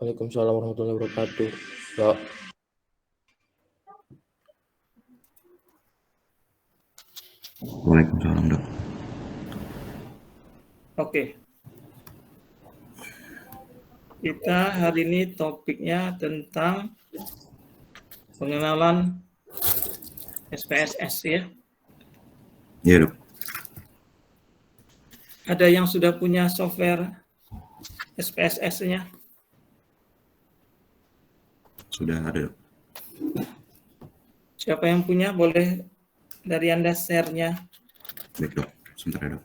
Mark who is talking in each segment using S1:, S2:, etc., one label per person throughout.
S1: Waalaikumsalam warahmatullahi wabarakatuh. Ya,
S2: Waalaikumsalam, Dok.
S3: Oke. Kita hari ini topiknya tentang pengenalan SPSS ya.
S2: Iya, Dok.
S3: Ada yang sudah punya software SPSS-nya?
S2: Sudah ada, Dok.
S3: Siapa yang punya? Boleh dari Anda share-nya.
S2: Baik, Dok. Sebentar ya, Dok.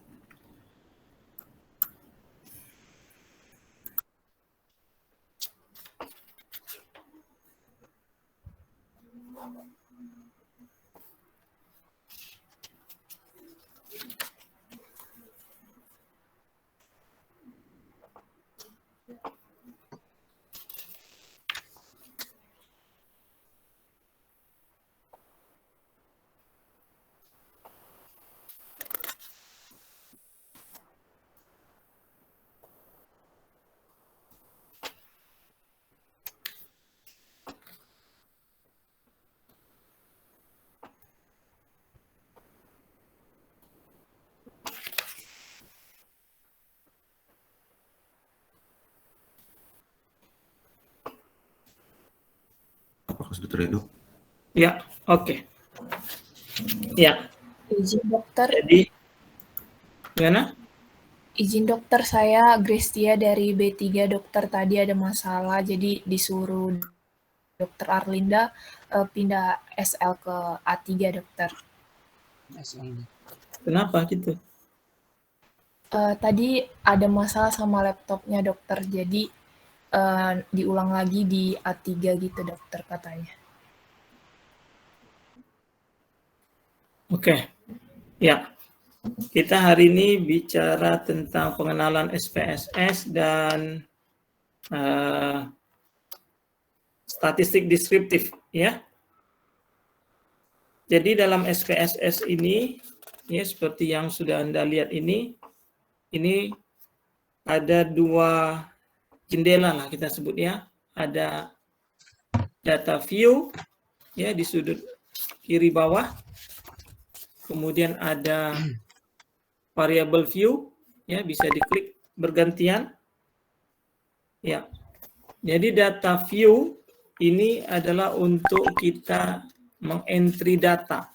S2: Apakah sudah terlihat, Dok?
S3: Ya, oke. Ya,
S4: Izin dokter,
S3: jadi gimana?
S4: izin dokter, saya Grestia dari B3 dokter. Tadi ada masalah, jadi disuruh dokter Arlinda pindah SL ke A3 dokter.
S3: Kenapa gitu?
S4: Tadi ada masalah sama laptopnya dokter, jadi diulang lagi di A3 gitu dokter katanya.
S3: Oke. Ya. Kita hari ini bicara tentang pengenalan SPSS dan statistik deskriptif ya. Jadi dalam SPSS ini ya seperti yang sudah Anda lihat ini ada dua jendela lah kita sebut ya. Ada data view ya di sudut kiri bawah. Kemudian ada variable view ya, bisa diklik bergantian. Ya. Jadi data view ini adalah untuk kita mengentry data.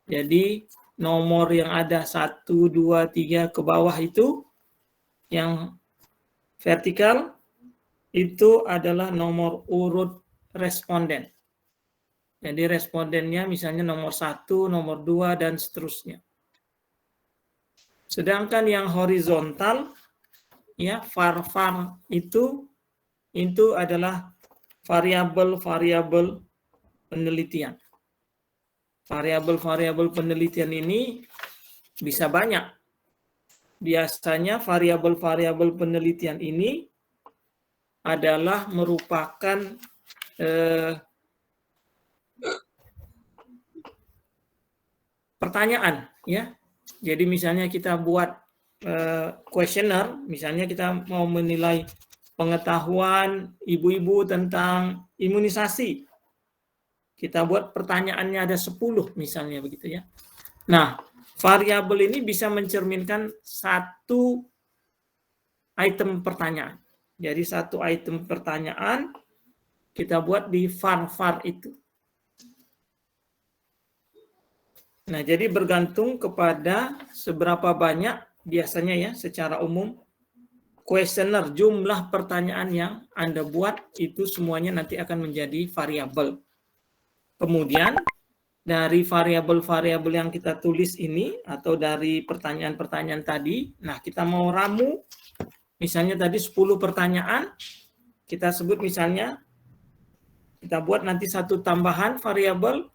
S3: Jadi nomor yang ada 1, 2, 3 ke bawah itu yang vertikal itu adalah nomor urut responden. Jadi respondennya misalnya nomor 1, nomor 2 dan seterusnya. Sedangkan yang horizontal ya var itu adalah variabel-variabel penelitian. Variabel-variabel penelitian ini bisa banyak. Biasanya variabel-variabel penelitian ini adalah merupakan pertanyaan ya. Jadi misalnya kita buat kuesioner, misalnya kita mau menilai pengetahuan ibu-ibu tentang imunisasi. Kita buat pertanyaannya ada 10 misalnya begitu ya. Nah, variabel ini bisa mencerminkan satu item pertanyaan. Jadi satu item pertanyaan kita buat di var itu. Nah, jadi bergantung kepada seberapa banyak biasanya ya secara umum kuesioner, jumlah pertanyaan yang Anda buat itu semuanya nanti akan menjadi variabel. Kemudian dari variabel-variabel yang kita tulis ini atau dari pertanyaan-pertanyaan tadi, nah kita mau ramu, misalnya tadi 10 pertanyaan, kita sebut misalnya, kita buat nanti satu tambahan variabel,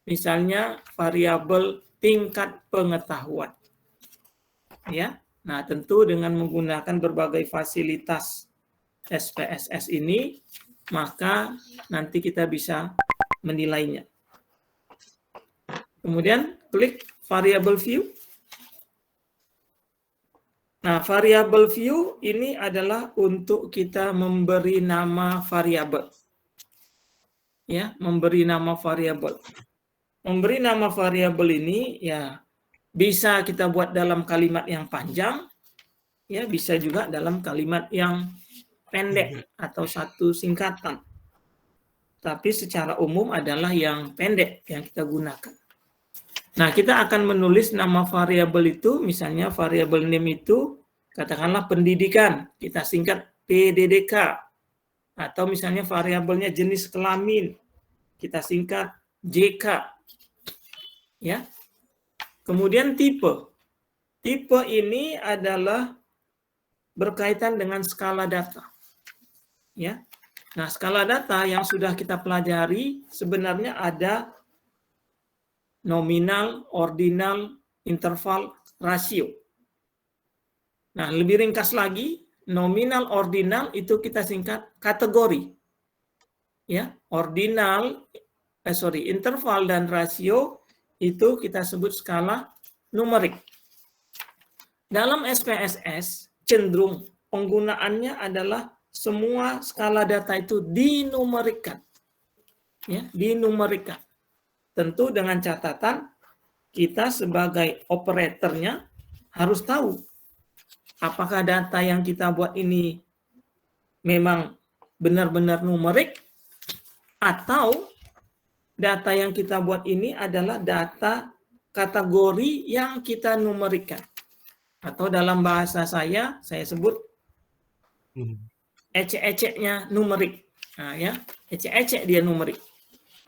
S3: misalnya variabel tingkat pengetahuan. Ya, nah tentu dengan menggunakan berbagai fasilitas SPSS ini, maka nanti kita bisa menilainya. Kemudian klik variable view. Nah, variable view ini adalah untuk kita memberi nama variabel. Ya, memberi nama variabel. Memberi nama variabel ini ya bisa kita buat dalam kalimat yang panjang, ya bisa juga dalam kalimat yang pendek atau satu singkatan. Tapi secara umum adalah yang pendek yang kita gunakan. Nah, kita akan menulis nama variabel itu, misalnya variabel name itu, katakanlah pendidikan, kita singkat PDDK. Atau misalnya variabelnya jenis kelamin, kita singkat JK. Ya. Kemudian tipe. Tipe ini adalah berkaitan dengan skala data. Ya. Nah, skala data yang sudah kita pelajari sebenarnya ada nominal, ordinal, interval, rasio. Nah, lebih ringkas lagi, nominal, ordinal itu kita singkat kategori. Ya, interval dan rasio itu kita sebut skala numerik. Dalam SPSS cenderung penggunaannya adalah semua skala data itu dinumerikan. Ya, dinumerikan. Tentu dengan catatan kita sebagai operatornya harus tahu apakah data yang kita buat ini memang benar-benar numerik atau data yang kita buat ini adalah data kategori yang kita numerikan. Atau dalam bahasa saya sebut ecek-eceknya numerik. Nah, ya, ecek-ecek dia numerik.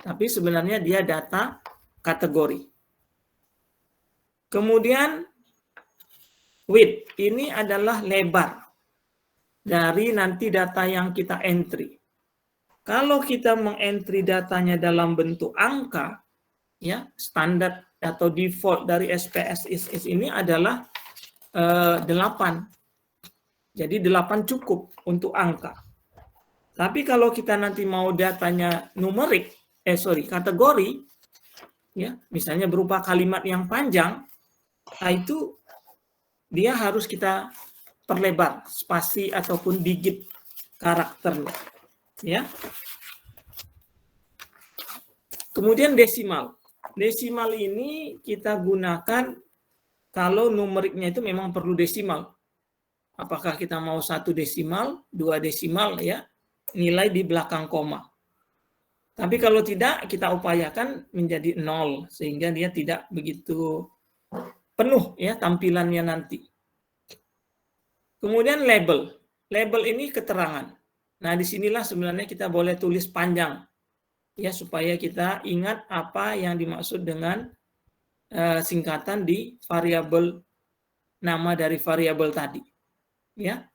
S3: Tapi sebenarnya dia data kategori. Kemudian width ini adalah lebar dari nanti data yang kita entry. Kalau kita mengentry datanya dalam bentuk angka, ya standar atau default dari SPSS ini adalah 8. Jadi 8 cukup untuk angka. Tapi kalau kita nanti mau datanya numerik, kategori, ya misalnya berupa kalimat yang panjang, nah itu dia harus kita perlebar spasi ataupun digit karakternya, ya. Kemudian desimal. Desimal ini kita gunakan kalau numeriknya itu memang perlu desimal. Apakah kita mau 1 desimal, 2 desimal, ya, nilai di belakang koma. Tapi kalau tidak, kita upayakan menjadi 0, sehingga dia tidak begitu penuh ya tampilannya nanti. Kemudian label. Label ini keterangan. Nah, disinilah sebenarnya kita boleh tulis panjang, ya supaya kita ingat apa yang dimaksud dengan singkatan di variabel, nama dari variabel tadi. Ya.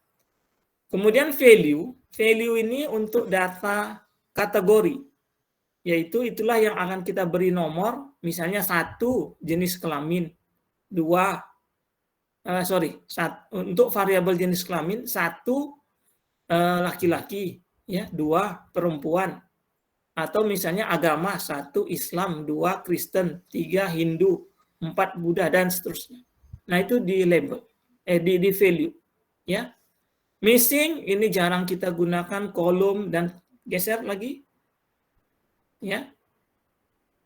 S3: Kemudian value. Value ini untuk data kategori. Yaitu itulah yang akan kita beri nomor, misalnya 1 jenis kelamin, 2 untuk variabel jenis kelamin 1 laki-laki, ya 2 perempuan, atau misalnya agama 1 Islam, 2 Kristen, 3 Hindu, 4 Buddha dan seterusnya. Nah itu di label, di value, ya. Missing ini jarang kita gunakan, kolom dan geser lagi. Ya,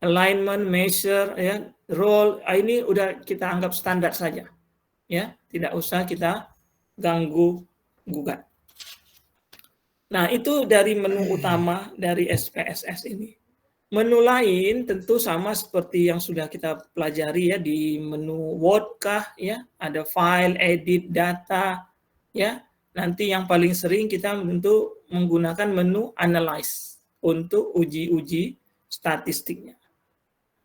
S3: alignment, measure, ya, role, ini udah kita anggap standar saja, ya, tidak usah kita ganggu gugat. Nah itu dari menu utama dari SPSS ini. Menu lain tentu sama seperti yang sudah kita pelajari ya di menu Word kah, ya, ada file, edit, data, ya. Nanti yang paling sering kita tentu menggunakan menu analyze untuk uji-uji statistiknya.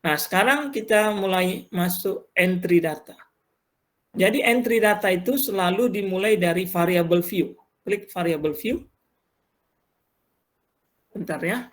S3: Nah, sekarang kita mulai masuk entry data. Jadi entry data itu selalu dimulai dari variable view. Klik variable view. Bentar ya.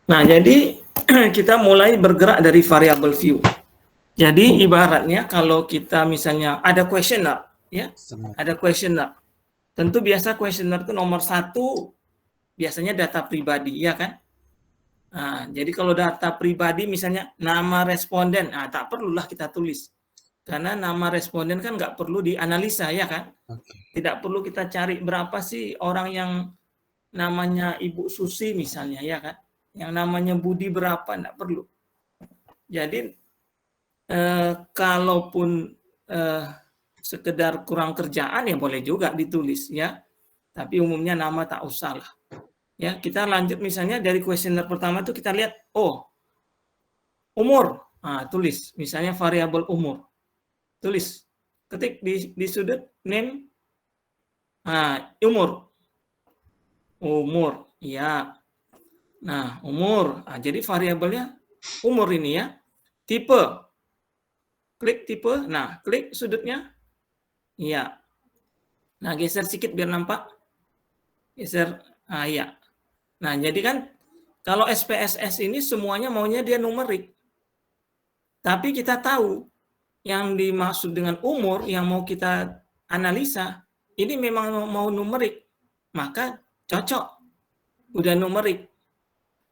S3: Nah, jadi kita mulai bergerak dari variable view. Jadi ibaratnya kalau kita misalnya ada questionnaire, ya, ada questionnaire. Tentu biasa questionnaire itu nomor 1 biasanya data pribadi, ya kan? Nah, jadi kalau data pribadi misalnya nama responden, nah, tak perlulah kita tulis. Karena nama responden kan nggak perlu dianalisa, ya kan? Tidak perlu kita cari berapa sih orang yang namanya Ibu Susi misalnya, ya kan? Yang namanya Budi berapa, nggak perlu. Jadi kalaupun sekedar kurang kerjaan ya boleh juga ditulis, ya. Tapi umumnya nama tak usah lah. Ya, kita lanjut misalnya dari kuesioner pertama itu kita lihat, oh, umur. Nah, tulis misalnya variabel umur. Tulis. Ketik di sudut name. Nah, umur. Umur, ya. Nah, umur. Nah, jadi variabelnya umur ini, ya. Tipe. Klik tipe, nah klik sudutnya, iya. Nah geser sedikit biar nampak, geser, iya. Nah jadi kan kalau SPSS ini semuanya maunya dia numerik, tapi kita tahu yang dimaksud dengan umur yang mau kita analisa ini memang mau numerik, maka cocok, udah numerik.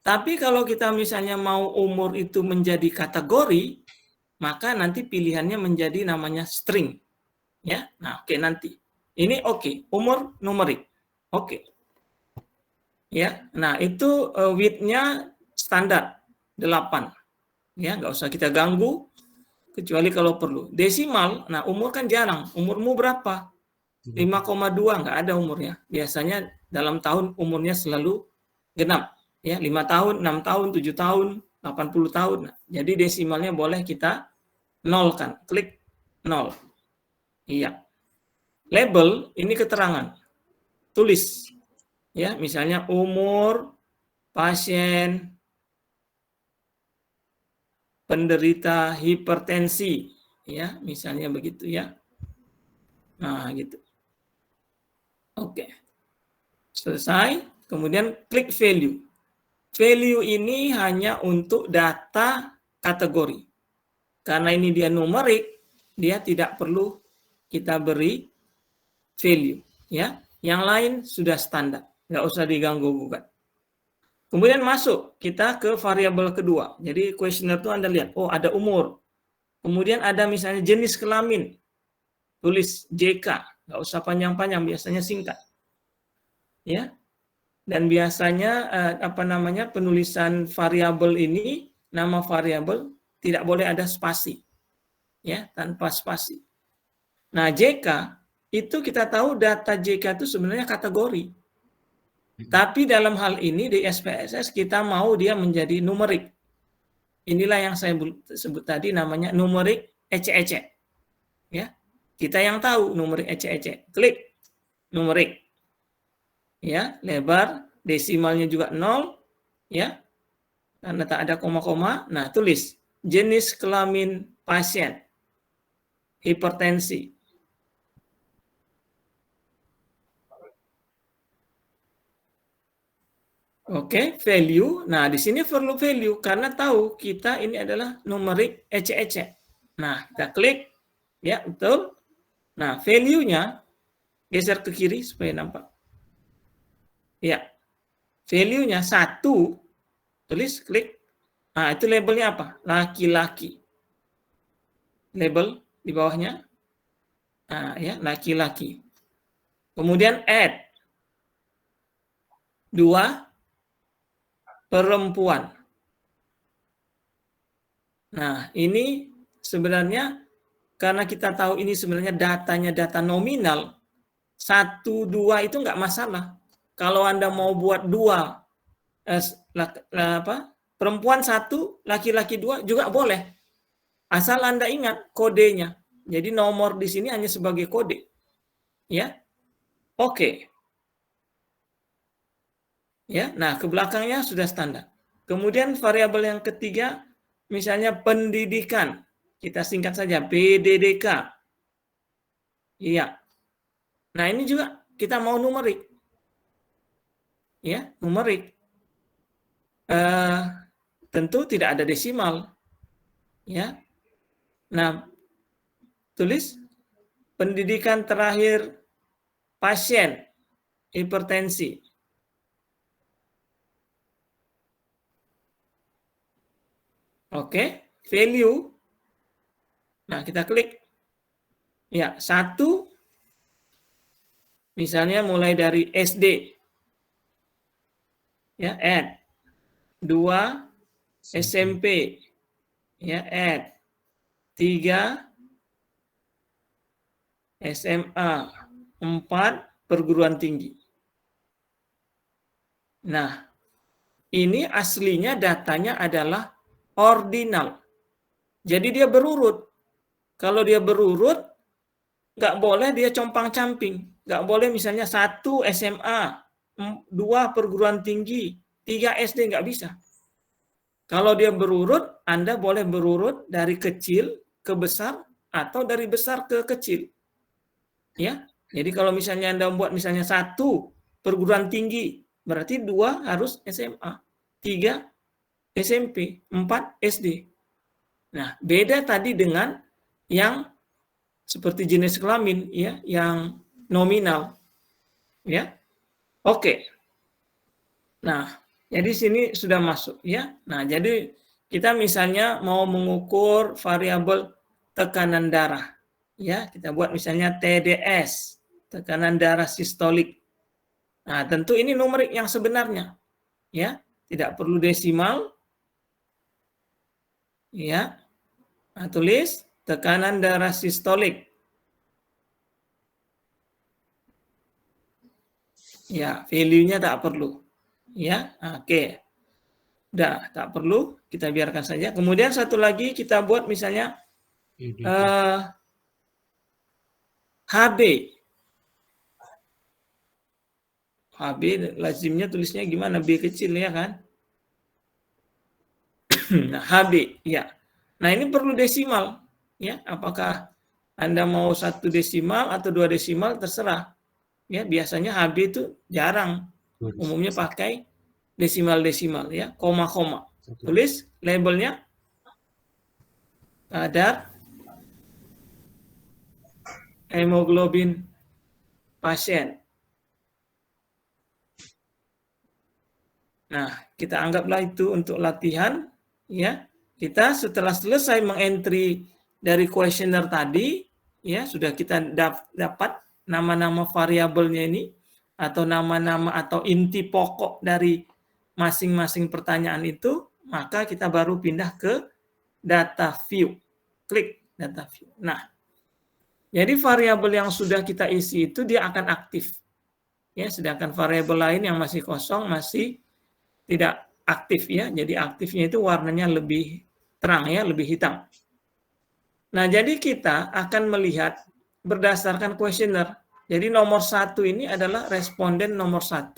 S3: Tapi kalau kita misalnya mau umur itu menjadi kategori, maka nanti pilihannya menjadi namanya string. Ya, nah oke nanti. Ini oke, umur numerik. Oke. Ya, nah itu width-nya standar 8. Ya, nggak usah kita ganggu kecuali kalau perlu. Desimal, nah umur kan jarang. Umurmu berapa? 5,2 nggak ada umurnya. Biasanya dalam tahun umurnya selalu genap. Ya, 5 tahun, 6 tahun, 7 tahun, 80 tahun. Nah, jadi desimalnya boleh kita nolkan. Klik 0. Iya. Label ini keterangan. Tulis. Ya, misalnya umur pasien penderita hipertensi, ya, misalnya begitu, ya. Nah, gitu. Oke. Selesai. Kemudian klik value. Value ini hanya untuk data kategori. Karena ini dia numerik, dia tidak perlu kita beri value, ya. Yang lain sudah standar, nggak usah diganggu gugat. Kemudian masuk kita ke variabel kedua. Jadi kuesioner itu Anda lihat, oh ada umur. Kemudian ada misalnya jenis kelamin. Tulis JK, nggak usah panjang-panjang, biasanya singkat. Ya. Dan biasanya penulisan variabel ini, nama variabel tidak boleh ada spasi. Ya, tanpa spasi. Nah, JK itu kita tahu data JK itu sebenarnya kategori. Tapi dalam hal ini di SPSS kita mau dia menjadi numerik. Inilah yang saya sebut tadi namanya numerik ecek-ecek. Ya. Kita yang tahu numerik ecek-ecek. Klik numerik. Ya, lebar, desimalnya juga 0, ya. Karena tak ada koma-koma. Nah, tulis jenis kelamin pasien hipertensi. Oke, value. Nah, di sini perlu value karena tahu kita ini adalah numerik ecek-ecek. Nah, kita klik, ya betul. Nah, value-nya geser ke kiri supaya nampak. Ya, value-nya 1, tulis klik. Nah, itu labelnya apa? Laki-laki. Label di bawahnya. Nah, ya, laki-laki. Kemudian add. 2, perempuan. Nah, ini sebenarnya karena kita tahu ini sebenarnya datanya data nominal, 1, 2 itu nggak masalah. Kalau Anda mau buat 2, perempuan 1, laki-laki 2 juga boleh. Asal Anda ingat kodenya. Jadi nomor di sini hanya sebagai kode. Ya. Oke. Ya, nah ke belakangnya sudah standar. Kemudian variabel yang ketiga, misalnya pendidikan. Kita singkat saja, PDDK. Iya. Nah ini juga kita mau numerik. Ya, numerik. tentu tidak ada desimal. Ya. Nah, tulis pendidikan terakhir pasien hipertensi. Oke, value. Nah, kita klik. Ya, 1 misalnya mulai dari SD. Ya, add. 2 SMP. Ya, add. 3 SMA. 4 perguruan tinggi. Nah, ini aslinya datanya adalah ordinal. Jadi dia berurut. Kalau dia berurut, nggak boleh dia compang-camping. Nggak boleh misalnya 1 SMA, 2 perguruan tinggi, 3 SD, nggak bisa. Kalau dia berurut, Anda boleh berurut dari kecil ke besar atau dari besar ke kecil. Ya, jadi kalau misalnya Anda buat misalnya 1 perguruan tinggi, berarti 2 harus SMA, 3 SMP, 4 SD. Nah, beda tadi dengan yang seperti jenis kelamin, ya, yang nominal, ya. Oke. Nah, jadi sini sudah masuk, ya. Nah, jadi kita misalnya mau mengukur variabel tekanan darah, ya. Kita buat misalnya TDS, tekanan darah sistolik. Nah, tentu ini numerik yang sebenarnya, ya. Tidak perlu desimal, ya. Nah, tulis tekanan darah sistolik. Ya, value-nya tak perlu. Ya, oke. Udah, tak perlu, kita biarkan saja. Kemudian satu lagi kita buat misalnya HB. HB lazimnya tulisnya gimana? B kecil, ya kan? Nah, HB, ya. Nah, ini perlu desimal, ya. Apakah Anda mau 1 desimal atau 2 desimal, terserah. Ya, biasanya HB itu jarang. Umumnya pakai desimal-desimal, ya, koma-koma. Tulis labelnya kadar hemoglobin pasien. Nah, kita anggaplah itu untuk latihan, ya. Kita setelah selesai mengentry dari kuesioner tadi, ya, sudah kita dapat nama-nama variabelnya ini atau nama-nama atau inti pokok dari masing-masing pertanyaan itu, maka kita baru pindah ke data view. Klik data view. Nah, jadi variabel yang sudah kita isi itu dia akan aktif. Ya, sedangkan variabel lain yang masih kosong masih tidak aktif, ya. Jadi aktifnya itu warnanya lebih terang, ya, lebih hitam. Nah, jadi kita akan melihat berdasarkan kuesioner. Jadi nomor 1 ini adalah responden nomor 1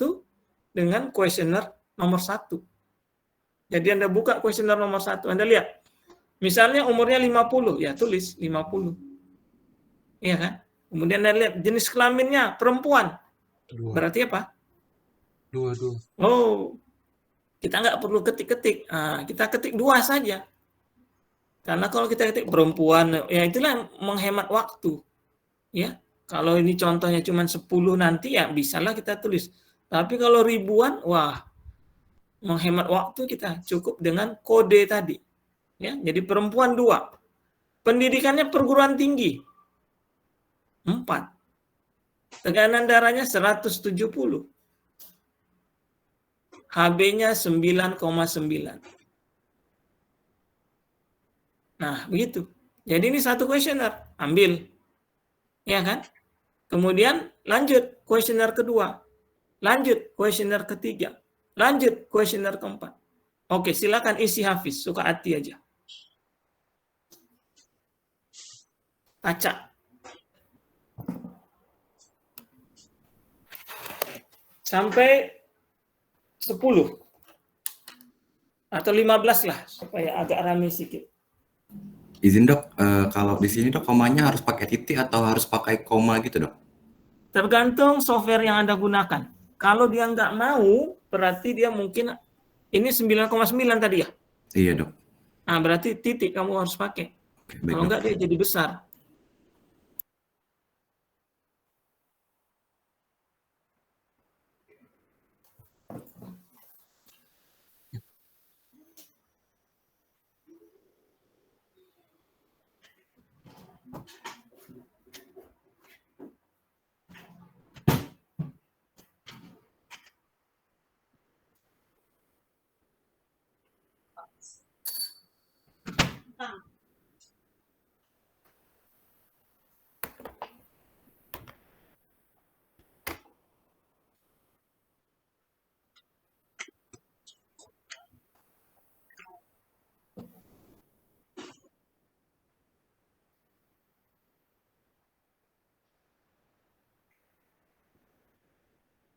S3: dengan kuesioner nomor 1. Jadi Anda buka kuesioner nomor 1, Anda lihat. Misalnya umurnya 50, ya tulis 50. Iya kan? Kemudian Anda lihat jenis kelaminnya perempuan.
S1: 2.
S3: Berarti apa?
S1: 2.
S3: Oh, kita nggak perlu ketik-ketik. Nah, kita ketik 2 saja. Karena kalau kita ketik perempuan, ya itulah menghemat waktu. Ya. Kalau ini contohnya cuma 10 nanti, ya bisalah kita tulis. Tapi kalau ribuan, wah, menghemat waktu kita cukup dengan kode tadi. Ya, jadi perempuan 2. Pendidikannya perguruan tinggi. 4. Tekanan darahnya 170. HB-nya 9,9. Nah, begitu. Jadi ini satu kuesioner, ambil. Ya kan? Kemudian lanjut kuesioner kedua. Lanjut kuesioner ketiga. Lanjut kuesioner keempat. Oke, silakan isi Hafiz, suka hati aja. Acak. Sampai 10 atau 15 lah supaya agak ramai sedikit.
S2: Izin dok, kalau di sini dok komanya harus pakai titik atau harus pakai koma gitu dok?
S3: Tergantung software yang Anda gunakan. Kalau dia nggak mau, berarti dia mungkin Ini 9,9 tadi ya?
S2: Iya, Dok.
S3: Nah, berarti titik kamu harus pakai.
S2: Oke, baik,
S3: Kalau
S2: Dok.
S3: enggak dia jadi besar.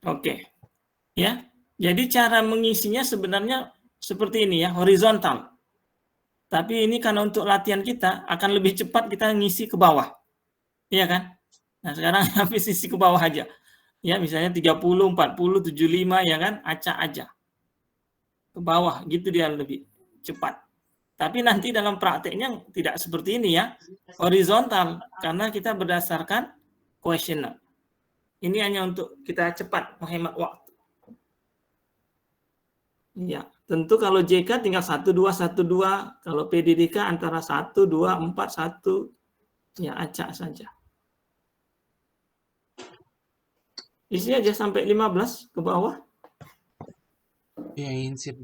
S3: Oke. Ya. Jadi cara mengisinya sebenarnya seperti ini ya, horizontal. Tapi ini karena untuk latihan kita akan lebih cepat kita ngisi ke bawah. Iya kan? Nah, sekarang habis isi ke bawah aja. Ya, misalnya 30, 40, 75 ya kan? Acak aja. Ke bawah, gitu dia lebih cepat. Tapi nanti dalam prakteknya tidak seperti ini ya. Horizontal karena kita berdasarkan questionnaire. Ini hanya untuk kita cepat menghemat waktu. Ya, tentu kalau JK tinggal 12, 12. Kalau PDDK antara 1, 2, 4, 1. Ya, acak saja. Isi aja sampai 15 ke bawah.
S1: Ya, insip.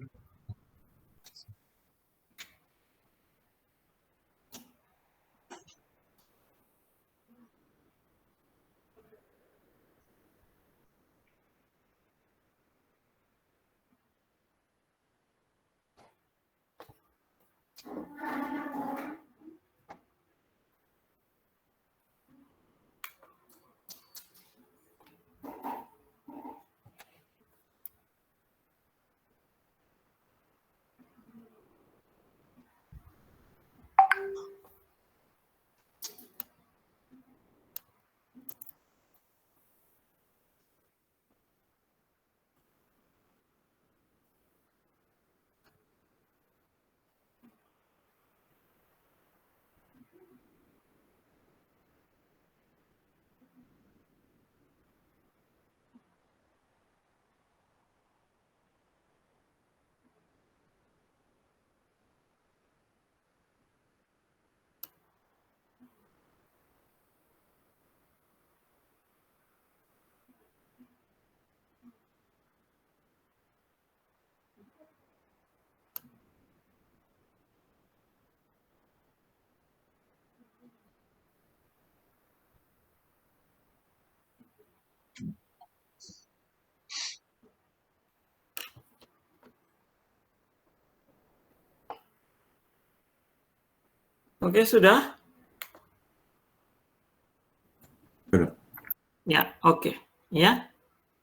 S3: Oke, sudah?
S2: Dok.
S3: Ya, oke. Ya.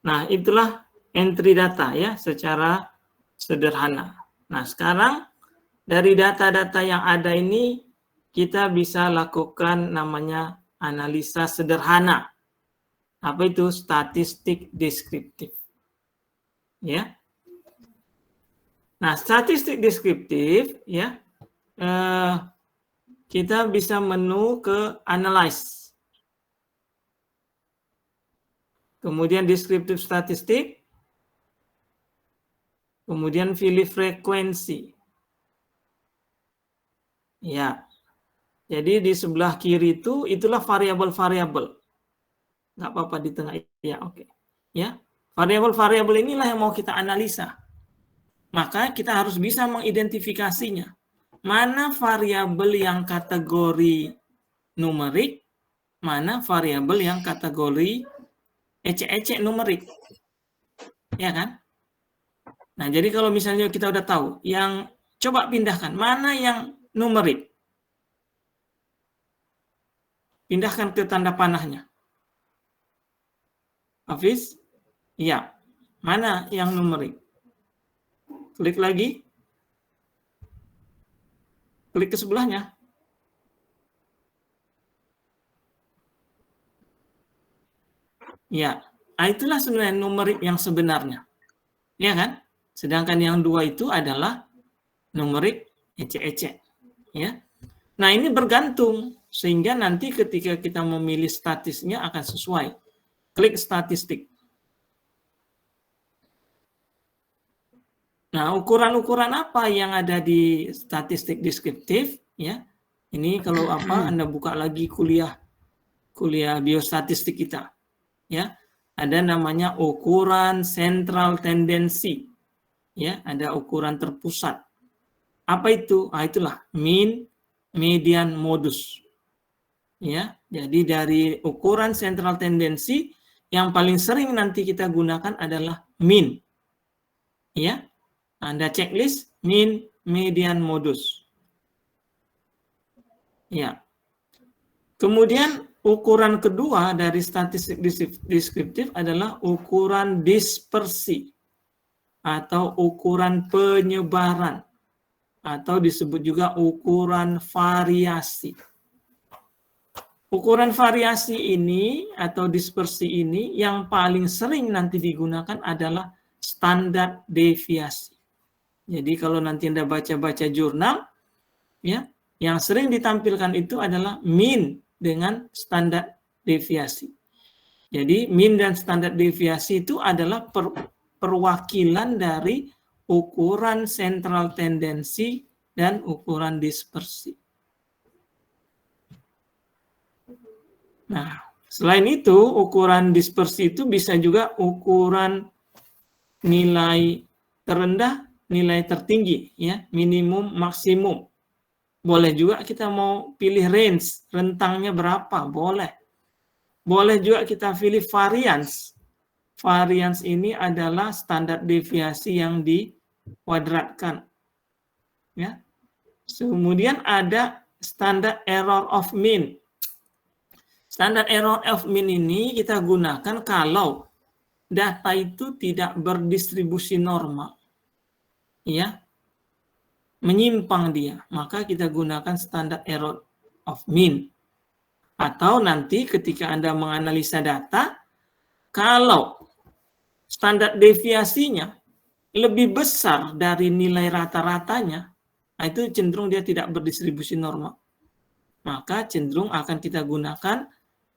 S3: Nah, itulah entry data ya secara sederhana. Nah, sekarang dari data-data yang ada ini kita bisa lakukan namanya analisa sederhana. Apa itu? Statistik deskriptif. Ya. Nah, statistik deskriptif ya kita bisa menu ke analyze. Kemudian deskriptif statistik, kemudian pilih frekuensi. Ya, jadi di sebelah kiri itu itulah variabel-variabel. Nggak apa-apa di tengah. Ya, oke. Ya, variabel-variabel inilah yang mau kita analisa. Maka kita harus bisa mengidentifikasinya. Mana variabel yang kategori numerik, mana variabel yang kategori ecek-ecek numerik. Ya kan? Nah, jadi kalau misalnya kita udah tahu, yang coba pindahkan, mana yang numerik? Pindahkan ke tanda panahnya. Hafiz? Iya. Mana yang numerik? Klik lagi. Klik ke sebelahnya. Ya. Nah, itulah sebenarnya numerik yang sebenarnya. Ya kan? Sedangkan yang 2 itu adalah numerik ecek-ecek. Ya. Nah, ini bergantung sehingga nanti ketika kita memilih statistiknya akan sesuai. Klik statistik. Nah, ukuran-ukuran apa yang ada di statistik deskriptif? Ya, ini kalau Anda buka lagi kuliah biostatistik kita, ya, ada namanya ukuran sentral tendensi, ya, ada ukuran terpusat. Apa itu? Itulah mean, median, modus. Ya, jadi dari ukuran sentral tendensi yang paling sering nanti kita gunakan adalah mean. Ya, Anda checklist mean, median, modus. Ya. Kemudian ukuran kedua dari statistik deskriptif adalah ukuran dispersi atau ukuran penyebaran atau disebut juga ukuran variasi. Ukuran variasi ini atau dispersi ini yang paling sering nanti digunakan adalah standar deviasi. Jadi kalau nanti Anda baca-baca jurnal, ya, yang sering ditampilkan itu adalah mean dengan standar deviasi. Jadi mean dan standar deviasi itu adalah perwakilan dari ukuran sentral tendensi dan ukuran dispersi. Nah, selain itu, ukuran dispersi itu bisa juga ukuran nilai terendah, nilai tertinggi, ya, minimum, maksimum. Boleh juga kita mau pilih range, rentangnya berapa, boleh. Boleh juga kita pilih variance. Variance ini adalah standar deviasi yang dikuadratkan. Ya. Kemudian ada standar error of mean. Standar error of mean ini kita gunakan kalau data itu tidak berdistribusi normal. Ya. Menyimpang dia, maka kita gunakan standar error of mean. Atau nanti ketika Anda menganalisa data, kalau standar deviasinya lebih besar dari nilai rata-ratanya, itu cenderung dia tidak berdistribusi normal. Maka cenderung akan kita gunakan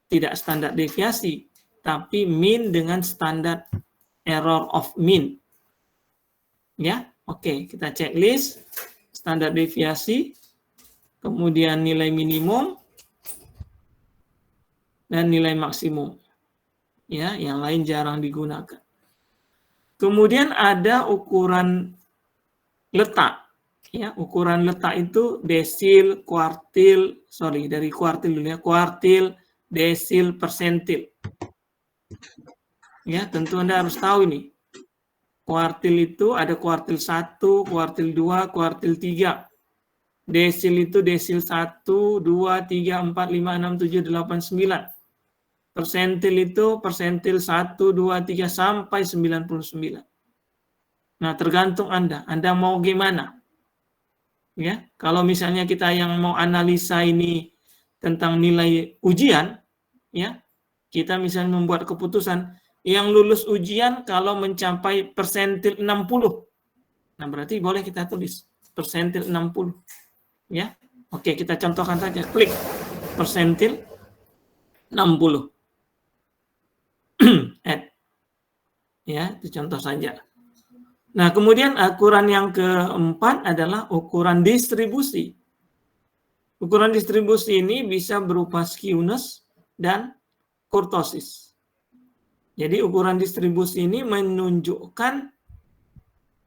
S3: tidak standar deviasi, tapi mean dengan standar error of mean. Ya, oke, kita checklist. Standar deviasi, kemudian nilai minimum, dan nilai maksimum. Ya, yang lain jarang digunakan. Kemudian ada ukuran letak. Ya, ukuran letak itu desil, kuartil, dari kuartil dulu ya, kuartil, desil, persentil. Ya, tentu Anda harus tahu ini. Kuartil itu ada kuartil 1, kuartil 2, kuartil 3. Desil itu desil 1, 2, 3, 4, 5, 6, 7, 8, 9. Persentil itu persentil 1, 2, 3, sampai 99. Nah, tergantung Anda. Anda mau gimana? Ya, kalau misalnya kita yang mau analisa ini tentang nilai ujian, ya, kita misalnya membuat keputusan, yang lulus ujian kalau mencapai persentil 60. Nah, berarti boleh kita tulis persentil 60. Ya. Oke, kita contohkan saja. Klik persentil 60. Add. Ya, itu contoh saja. Nah, kemudian ukuran yang keempat adalah ukuran distribusi. Ukuran distribusi ini bisa berupa skewness dan kurtosis. Jadi ukuran distribusi ini menunjukkan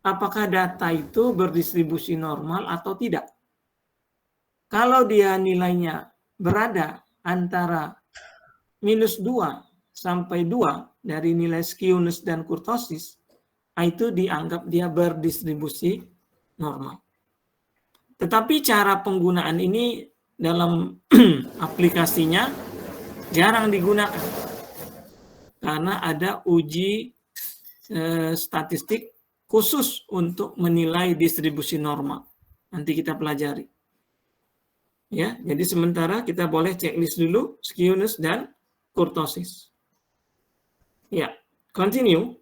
S3: apakah data itu berdistribusi normal atau tidak. Kalau dia nilainya berada antara -2 sampai 2 dari nilai skewness dan kurtosis, itu dianggap dia berdistribusi normal. Tetapi cara penggunaan ini dalam aplikasinya jarang digunakan. Karena ada uji statistik khusus untuk menilai distribusi normal. Nanti kita pelajari. Ya, jadi sementara kita boleh checklist dulu skewness dan kurtosis. Ya, continue.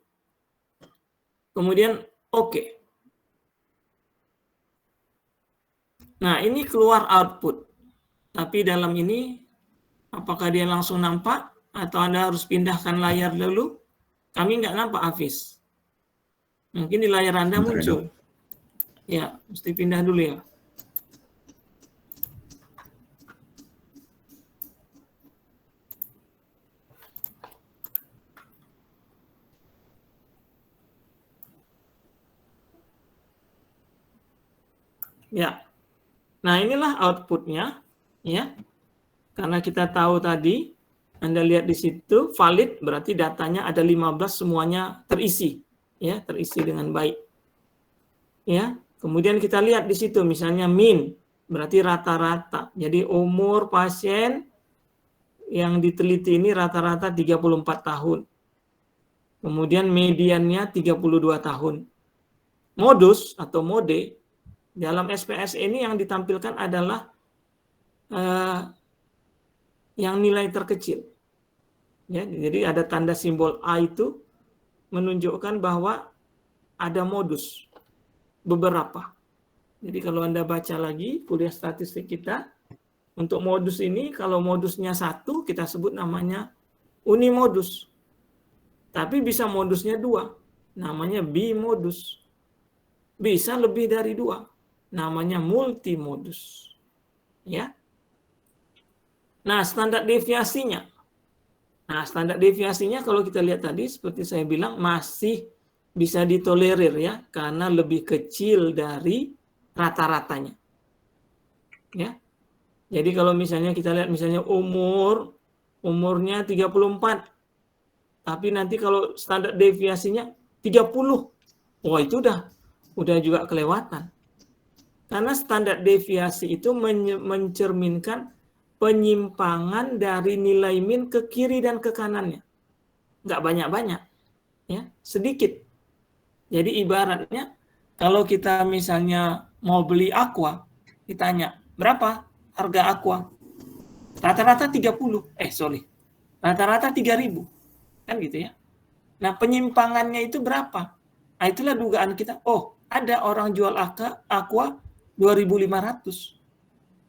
S3: Kemudian Oke. Nah, ini keluar output. Tapi dalam ini, apakah dia langsung nampak? Atau Anda harus pindahkan layar dulu? Kami nggak nampak, Hafiz. Mungkin di layar Anda
S2: Bentar ya,
S3: muncul. Ya, mesti pindah dulu ya. Ya. Nah, inilah outputnya, ya. Karena kita tahu tadi, Anda lihat di situ valid, berarti datanya ada 15 semuanya terisi, ya, terisi dengan baik. Ya. Kemudian kita lihat di situ misalnya min, berarti rata-rata. Jadi umur pasien yang diteliti ini rata-rata 34 tahun. Kemudian mediannya 32 tahun. Modus atau mode dalam SPS ini yang ditampilkan adalah yang nilai terkecil. Ya, jadi ada tanda simbol A itu menunjukkan bahwa ada modus beberapa. Jadi kalau Anda baca lagi kuliah statistik kita, untuk modus ini kalau modusnya 1 kita sebut namanya unimodus. Tapi bisa modusnya 2, namanya bimodus. Bisa lebih dari 2, namanya multimodus. Ya. Nah, standar deviasinya. Nah, standar deviasinya kalau kita lihat tadi seperti saya bilang masih bisa ditolerir ya, karena lebih kecil dari rata-ratanya. Ya. Jadi kalau misalnya kita lihat misalnya umurnya 34. Tapi nanti kalau standar deviasinya 30. Wah, itu udah juga kelewatan. Karena standar deviasi itu mencerminkan penyimpangan dari nilai min ke kiri dan ke kanannya. Nggak banyak-banyak, ya, sedikit. Jadi ibaratnya kalau kita misalnya mau beli aqua, ditanya, berapa harga aqua? Rata-rata 30. Rata-rata 3.000. Kan gitu ya. Nah, penyimpangannya itu berapa? Nah, itulah dugaan kita. Oh, ada orang jual aqua 2.500.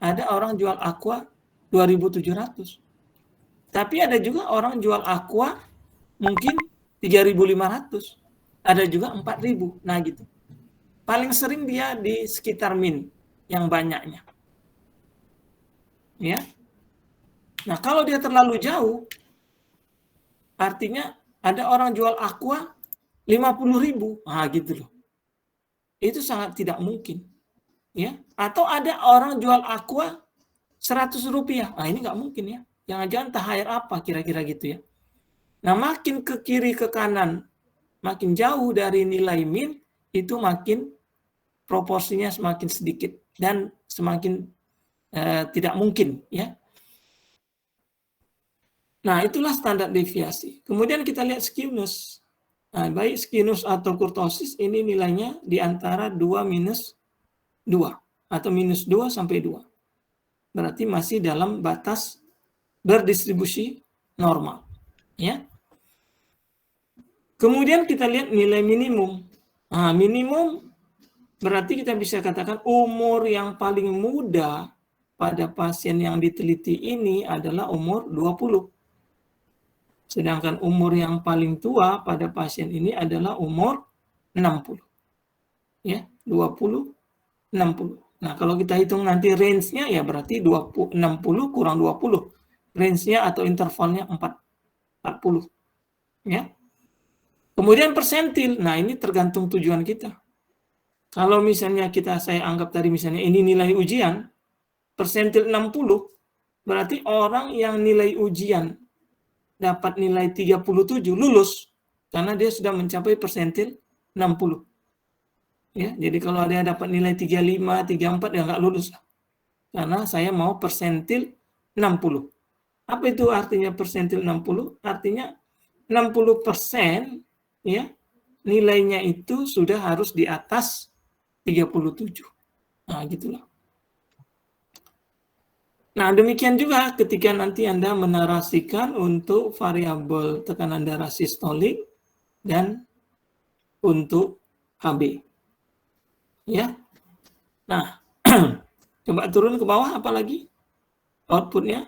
S3: Ada orang jual aqua 2.700. Tapi ada juga orang jual aqua mungkin 3.500. Ada juga 4.000. Nah, gitu. Paling sering dia di sekitar min yang banyaknya. Ya. Nah, kalau dia terlalu jauh, artinya ada orang jual aqua 50.000. Nah, gitu loh. Itu sangat tidak mungkin. Ya. Atau ada orang jual aqua 100 rupiah. Nah, ini nggak mungkin ya. Jangan-jangan tahayar apa kira-kira gitu ya. Nah, makin ke kiri ke kanan, makin jauh dari nilai min, itu makin proporsinya semakin sedikit dan semakin tidak mungkin ya. Nah, itulah standar deviasi. Kemudian kita lihat skewness. Nah, baik skewness atau kurtosis ini nilainya di antara 2 minus 2 atau minus 2 sampai 2. Berarti masih dalam batas berdistribusi normal. Ya. Kemudian kita lihat nilai minimum. Nah, minimum berarti kita bisa katakan umur yang paling muda pada pasien yang diteliti ini adalah umur 20. Sedangkan umur yang paling tua pada pasien ini adalah umur 60. Ya, 20, 60. Nah, kalau kita hitung nanti range-nya ya berarti 60 kurang 20. Range-nya atau intervalnya 40. Ya. Kemudian persentil. Nah, ini tergantung tujuan kita. Kalau misalnya saya anggap tadi misalnya ini nilai ujian, persentil 60, berarti orang yang nilai ujian dapat nilai 37 lulus karena dia sudah mencapai persentil 60. Ya, jadi kalau ada yang dapat nilai 35, 34 ya nggak lulus. Karena saya mau persentil 60. Apa itu artinya persentil 60? Artinya 60% ya nilainya itu sudah harus di atas 37. Nah, gitulah. Nah, demikian juga ketika nanti Anda menarasikan untuk variabel tekanan darah sistolik dan untuk HB. Ya. Nah, coba turun ke bawah apa lagi? Outputnya.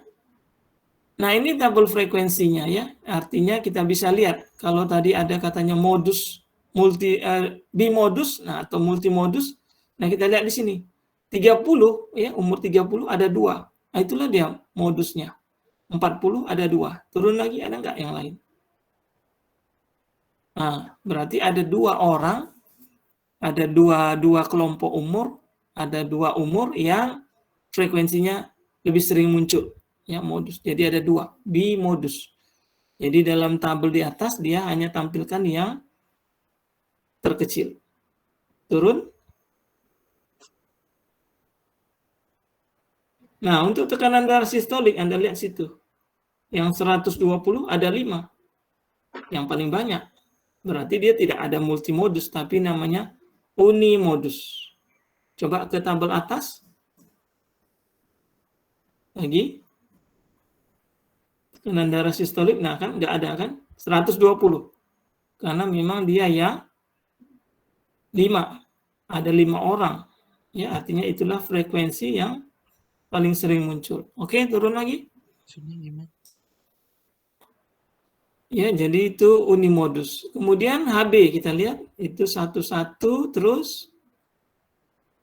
S3: Nah, ini tabel frekuensinya ya. Artinya kita bisa lihat kalau tadi ada katanya modus bimodus, nah atau multimodus. Nah, kita lihat di sini. 30 ya, umur 30 ada 2. Nah, itulah dia modusnya. 40 ada 2. Turun lagi ada nggak yang lain? Nah, berarti ada 2 orang, ada dua kelompok umur, ada 2 umur yang frekuensinya lebih sering muncul ya modus. Jadi ada 2 bimodus. Jadi dalam tabel di atas dia hanya tampilkan yang terkecil. Turun. Nah, untuk tekanan darah sistolik Anda lihat situ. Yang 120 ada 5. Yang paling banyak. Berarti dia tidak ada multimodus tapi namanya unimodus. Coba ke tabel atas. Lagi. Tekanan darah sistolik, nah kan nggak ada kan? 120. Karena memang dia yang 5. Ada 5 orang. Ya, artinya itulah frekuensi yang paling sering muncul. Oke, turun lagi.
S1: Maksudnya gimana?
S3: Ya, jadi itu unimodus. Kemudian HB kita lihat itu 1 terus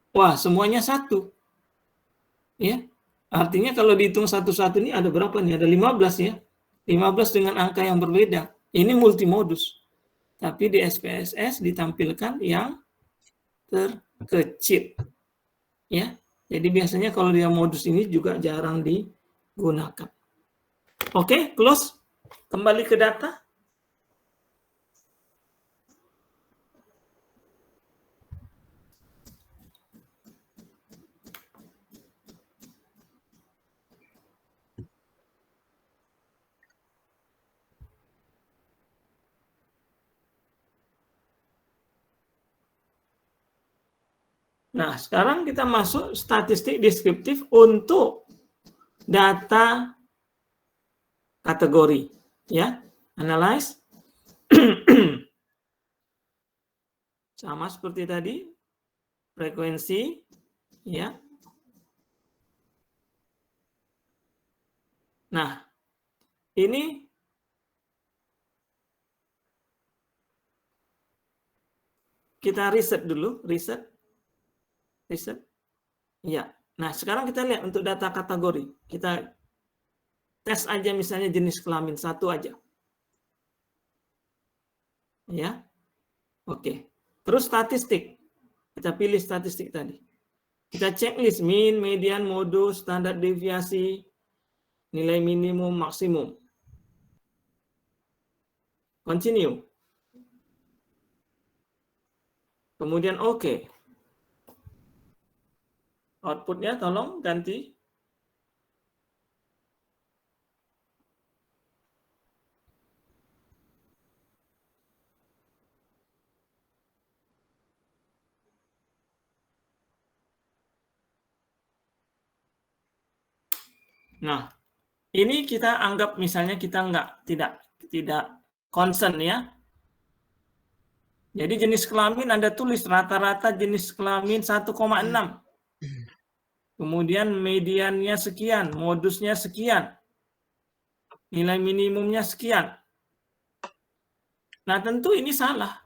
S3: wah, semuanya 1. Ya. Artinya kalau dihitung 1 ini ada berapa nih? Ada 15 ya. 15 dengan angka yang berbeda. Ini multimodus. Tapi di SPSS ditampilkan yang terkecil. Ya. Jadi biasanya kalau dia modus ini juga jarang digunakan. Oke, close. Kembali ke data. Nah, sekarang kita masuk statistik deskriptif untuk data kategori. Ya, analyze. Sama seperti tadi, frekuensi, ya. Nah, ini kita riset dulu, riset. Ya. Nah, sekarang kita lihat untuk data kategori. Kita tes aja misalnya jenis kelamin 1 aja. Ya. Oke. Terus statistik. Kita pilih statistik tadi. Kita checklist mean, median, modus, standar deviasi, nilai minimum, maksimum. Continue. Kemudian oke. Outputnya tolong ganti. Nah, ini kita anggap misalnya kita tidak concern ya. Jadi jenis kelamin Anda tulis rata-rata jenis kelamin 1,6. Kemudian mediannya sekian, modusnya sekian. Nilai minimumnya sekian. Nah, tentu ini salah.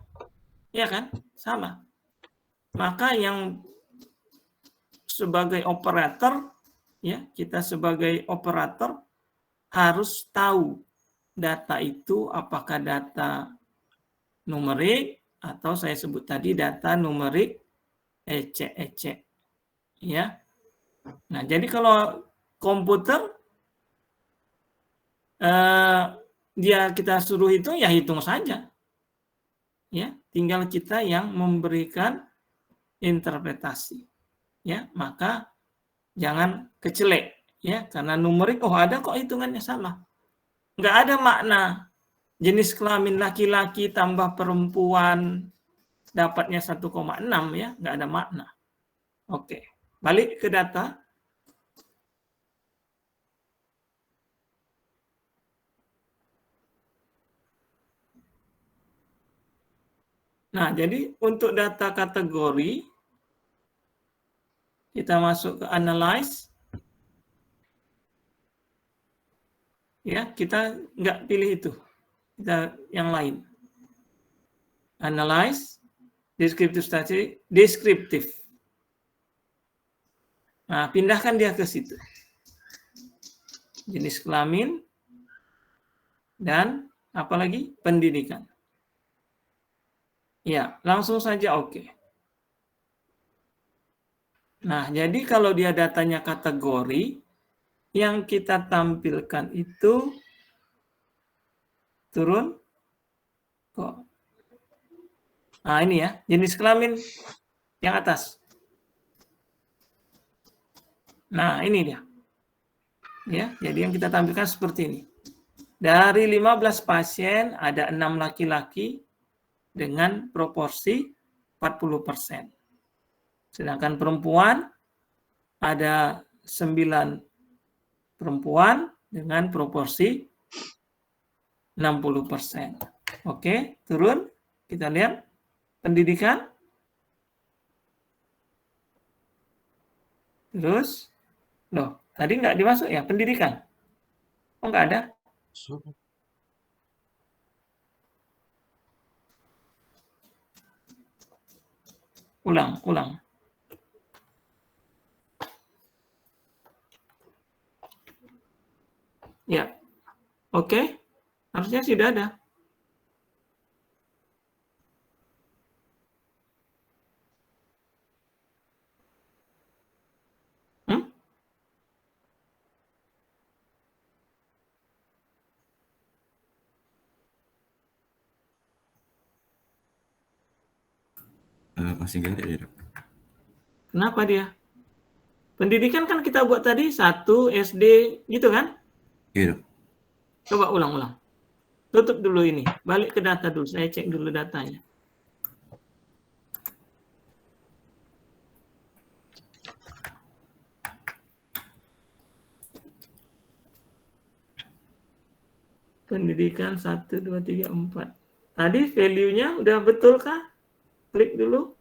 S3: Ya kan? Salah. Maka yang sebagai operator ya, kita sebagai operator harus tahu data itu apakah data numerik atau saya sebut tadi data numerik ecek-ecek. Ya. Nah, jadi kalau komputer dia kita suruh hitung ya hitung saja. Ya, tinggal kita yang memberikan interpretasi. Ya, maka jangan kecelek ya, karena numerik ada kok hitungannya salah. Nggak ada makna jenis kelamin laki-laki tambah perempuan dapatnya 1,6 ya, nggak ada makna. Oke, balik ke data. Nah, jadi untuk data kategori, kita masuk ke analyze. Ya, kita nggak pilih itu. Kita yang lain. Analyze, descriptive statistic, descriptive. Nah, pindahkan dia ke situ. Jenis kelamin, dan apa lagi? Pendidikan. Ya, langsung saja oke. Nah, jadi kalau dia datanya kategori, yang kita tampilkan itu turun kok. Nah, ini ya, jenis kelamin yang atas. Nah, ini dia. Ya, jadi yang kita tampilkan seperti ini. Dari 15 pasien ada 6 laki-laki dengan proporsi 40%. Sedangkan perempuan ada 9 perempuan dengan proporsi 60%. Oke, turun. Kita lihat pendidikan. Terus, loh, tadi nggak dimasuk ya pendidikan? Oh, nggak ada?
S1: Suruh.
S3: Ulang. Ya, oke. Harusnya sudah ada.
S2: Masih nggak ada ya, Dok?
S3: Kenapa dia? Pendidikan kan kita buat tadi 1 SD gitu kan?
S2: Iya, Dok.
S3: Coba ulang. Tutup dulu ini. Balik ke data dulu. Saya cek dulu datanya. Pendidikan 1, 2, 3, 4. Tadi value-nya udah betul kah? Klik dulu.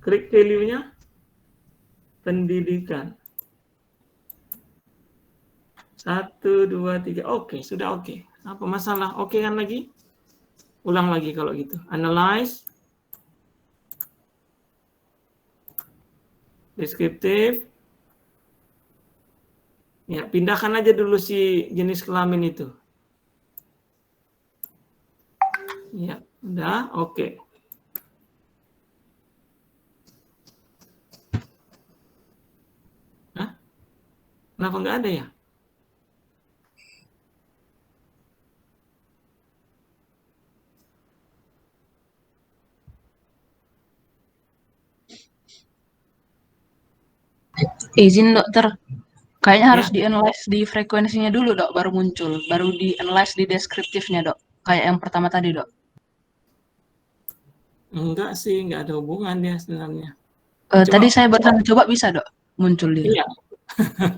S3: Klik value-nya. Pendidikan. 1, 2, 3. Oke, sudah oke. Apa masalah? Oke kan lagi? Ulang lagi kalau gitu. Analyze. Descriptive. Ya, pindahkan aja dulu si jenis kelamin itu. Ya, udah, oke. Hah? Kenapa nggak ada ya?
S5: Izin dokter, kayaknya harus
S3: Ya.
S5: di-analyze di frekuensinya dulu dok, baru muncul, baru di-analyze di deskriptifnya dok, kayak yang pertama tadi dok.
S3: Enggak sih, nggak ada hubungan dia sebenarnya.
S5: Tadi saya barusan coba bisa dok, muncul dia.
S3: Iya.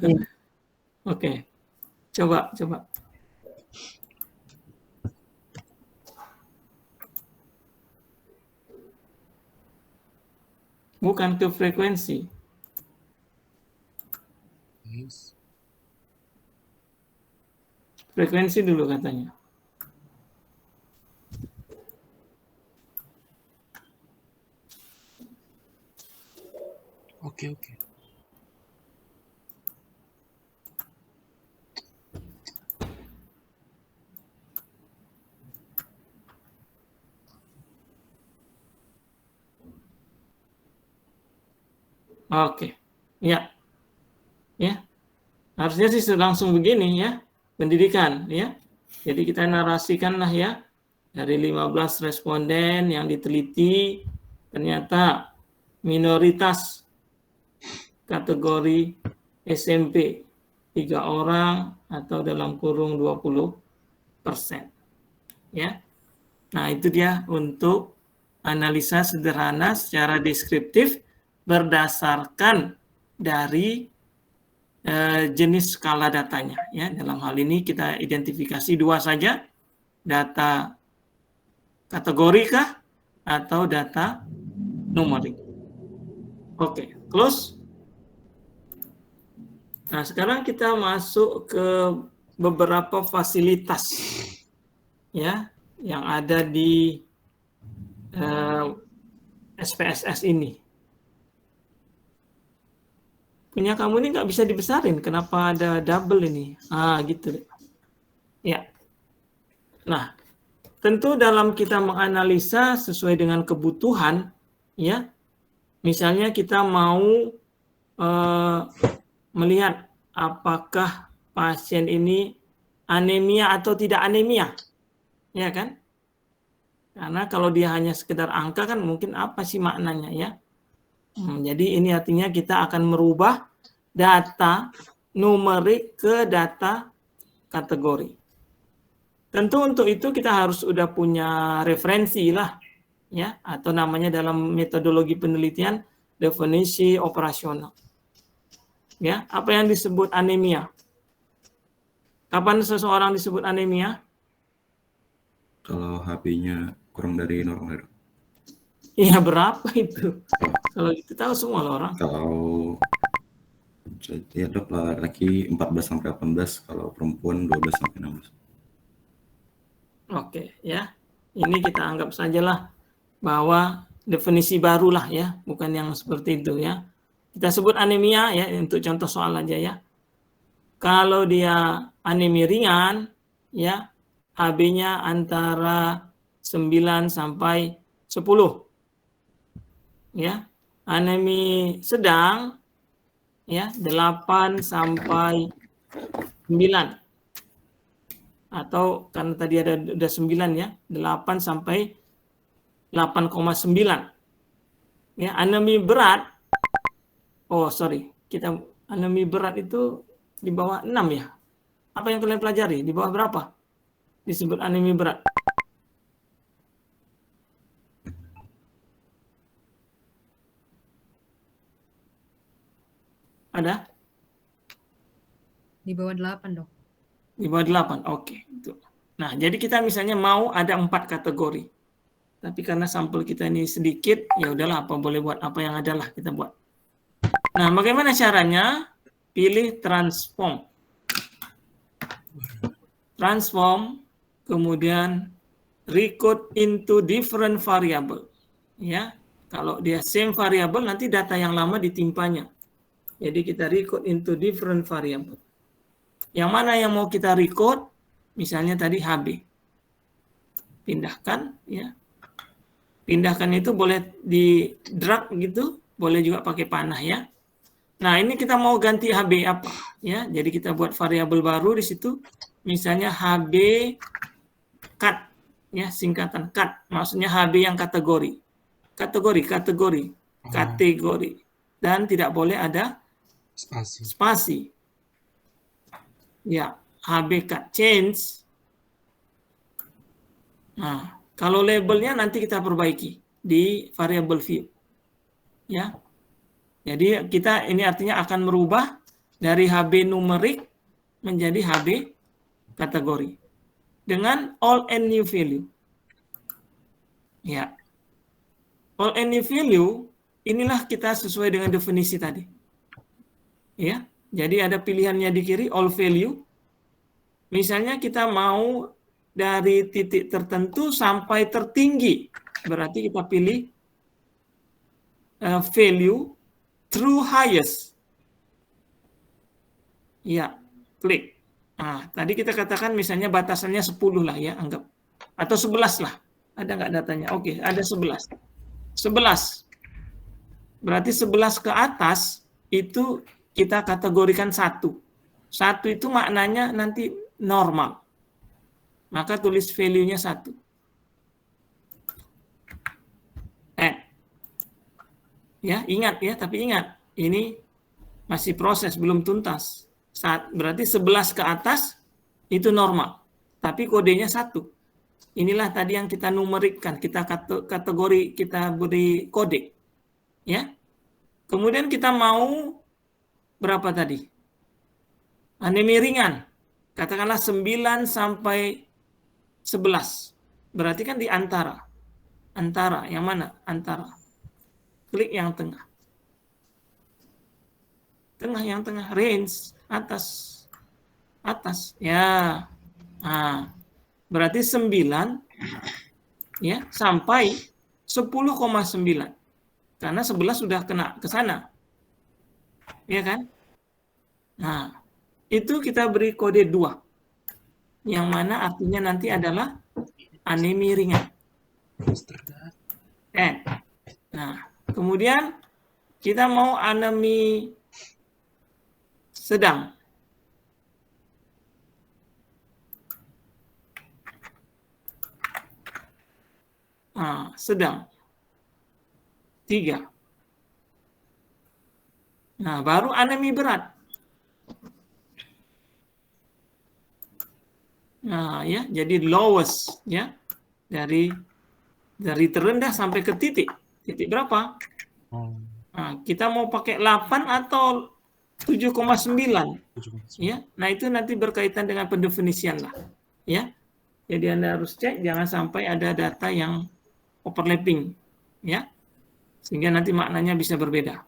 S5: Iya.
S3: Oke, coba. Bukan ke frekuensi.
S1: Yes.
S3: Frekuensi dulu katanya.
S1: Oke.
S3: Oke. Ya. Harusnya sih langsung begini ya. Pendidikan ya. Jadi kita narasikanlah ya. Dari 15 responden yang diteliti ternyata minoritas kategori SMP 3 orang atau dalam kurung 20%. Ya. Nah, itu dia untuk analisa sederhana secara deskriptif berdasarkan dari jenis skala datanya. Ya, dalam hal ini kita identifikasi 2 saja, data kategori kah atau data numerik. Oke, close. Nah, sekarang kita masuk ke beberapa fasilitas ya yang ada di SPSS ini. Punya kamu ini nggak bisa dibesarin, kenapa ada double ini? Gitu. Ya. Nah, tentu dalam kita menganalisa sesuai dengan kebutuhan, ya. Misalnya kita mau melihat apakah pasien ini anemia atau tidak anemia, ya kan? Karena kalau dia hanya sekedar angka kan mungkin apa sih maknanya ya? Jadi ini artinya kita akan merubah data numerik ke data kategori. Tentu untuk itu kita harus sudah punya referensi lah, ya, atau namanya dalam metodologi penelitian definisi operasional. Ya, apa yang disebut anemia? Kapan seseorang disebut anemia?
S2: Kalau HB-nya kurang dari normal.
S3: Iya, berapa itu? Kalau itu tahu semua loh orang.
S2: Kalau ya dok, laki 14 sampai 18, kalau perempuan 12 sampai 16.
S3: Oke, ya. Ini kita anggap sajalah bahwa definisi barulah ya, bukan yang seperti itu ya. Kita sebut anemia ya untuk contoh soal aja ya. Kalau dia anemia ringan ya, HB-nya antara 9 sampai 10. Ya. Anemia sedang ya 8 sampai 9. Atau karena tadi ada 9 ya, 8 sampai 8,9. Ya, anemia berat. Oh, sorry. Kita anemia berat itu di bawah 6 ya. Apa yang kalian pelajari? Di bawah berapa disebut anemia berat? Ada?
S6: Di bawah 8, dok.
S3: Di bawah 8, oke. Nah, jadi kita misalnya mau ada 4 kategori. Tapi karena sampel kita ini sedikit, ya udahlah, apa boleh buat apa yang ada lah kita buat. Nah, bagaimana caranya? Pilih transform. Transform, kemudian recode into different variable. Ya, kalau dia same variable, nanti data yang lama ditimpanya. Jadi kita recode into different variable. Yang mana yang mau kita recode? Misalnya tadi HB. Pindahkan, ya. Pindahkan itu boleh di drag gitu, boleh juga pakai panah ya. Nah, ini kita mau ganti HB apa ya? Jadi kita buat variabel baru di situ. Misalnya HB cut ya, singkatan cut. Maksudnya HB yang kategori. Kategori. Dan tidak boleh ada spasi. Ya, HB cut change. Nah, kalau labelnya nanti kita perbaiki di variable view. Ya. Jadi kita ini artinya akan merubah dari HB numerik menjadi HB kategori dengan all and new value. Ya. All and new value inilah kita sesuai dengan definisi tadi. Ya. Jadi ada pilihannya di kiri all value. Misalnya kita mau dari titik tertentu sampai tertinggi. Berarti kita pilih value true highest. Ya, klik. Nah, tadi kita katakan misalnya batasannya 10 lah ya, anggap. Atau 11 lah. Ada nggak datanya? Oke, ada 11. 11. Berarti 11 ke atas itu kita kategorikan 1. 1 itu maknanya nanti normal. Maka tulis value-nya 1. Ya, ingat ya, tapi ingat, ini masih proses, belum tuntas. Berarti 11 ke atas itu normal, tapi kodenya 1. Inilah tadi yang kita numerikkan, kita kategori, kita beri kode. Ya. Kemudian kita mau berapa tadi? Anemia ringan. Katakanlah 9 sampai 11. berarti kan di antara. Antara, yang mana? Antara. Klik yang tengah. Tengah, yang tengah. Range, atas. Atas, ya. Nah, berarti 9 ya sampai 10,9. Karena 11 sudah kena ke sana. Ya kan? Nah, itu kita beri kode 2. Yang mana artinya nanti adalah anemi ringan. Nah, kemudian kita mau anemi sedang. Nah, sedang. 3. Nah, baru anemi berat. Nah, ya, jadi lowest ya. Dari terendah sampai ke titik. Titik berapa? Nah, kita mau pakai 8 atau 7,9 ya. Nah, itu nanti berkaitan dengan pendefinisian lah ya. Jadi Anda harus cek jangan sampai ada data yang overlapping ya. Sehingga nanti maknanya bisa berbeda.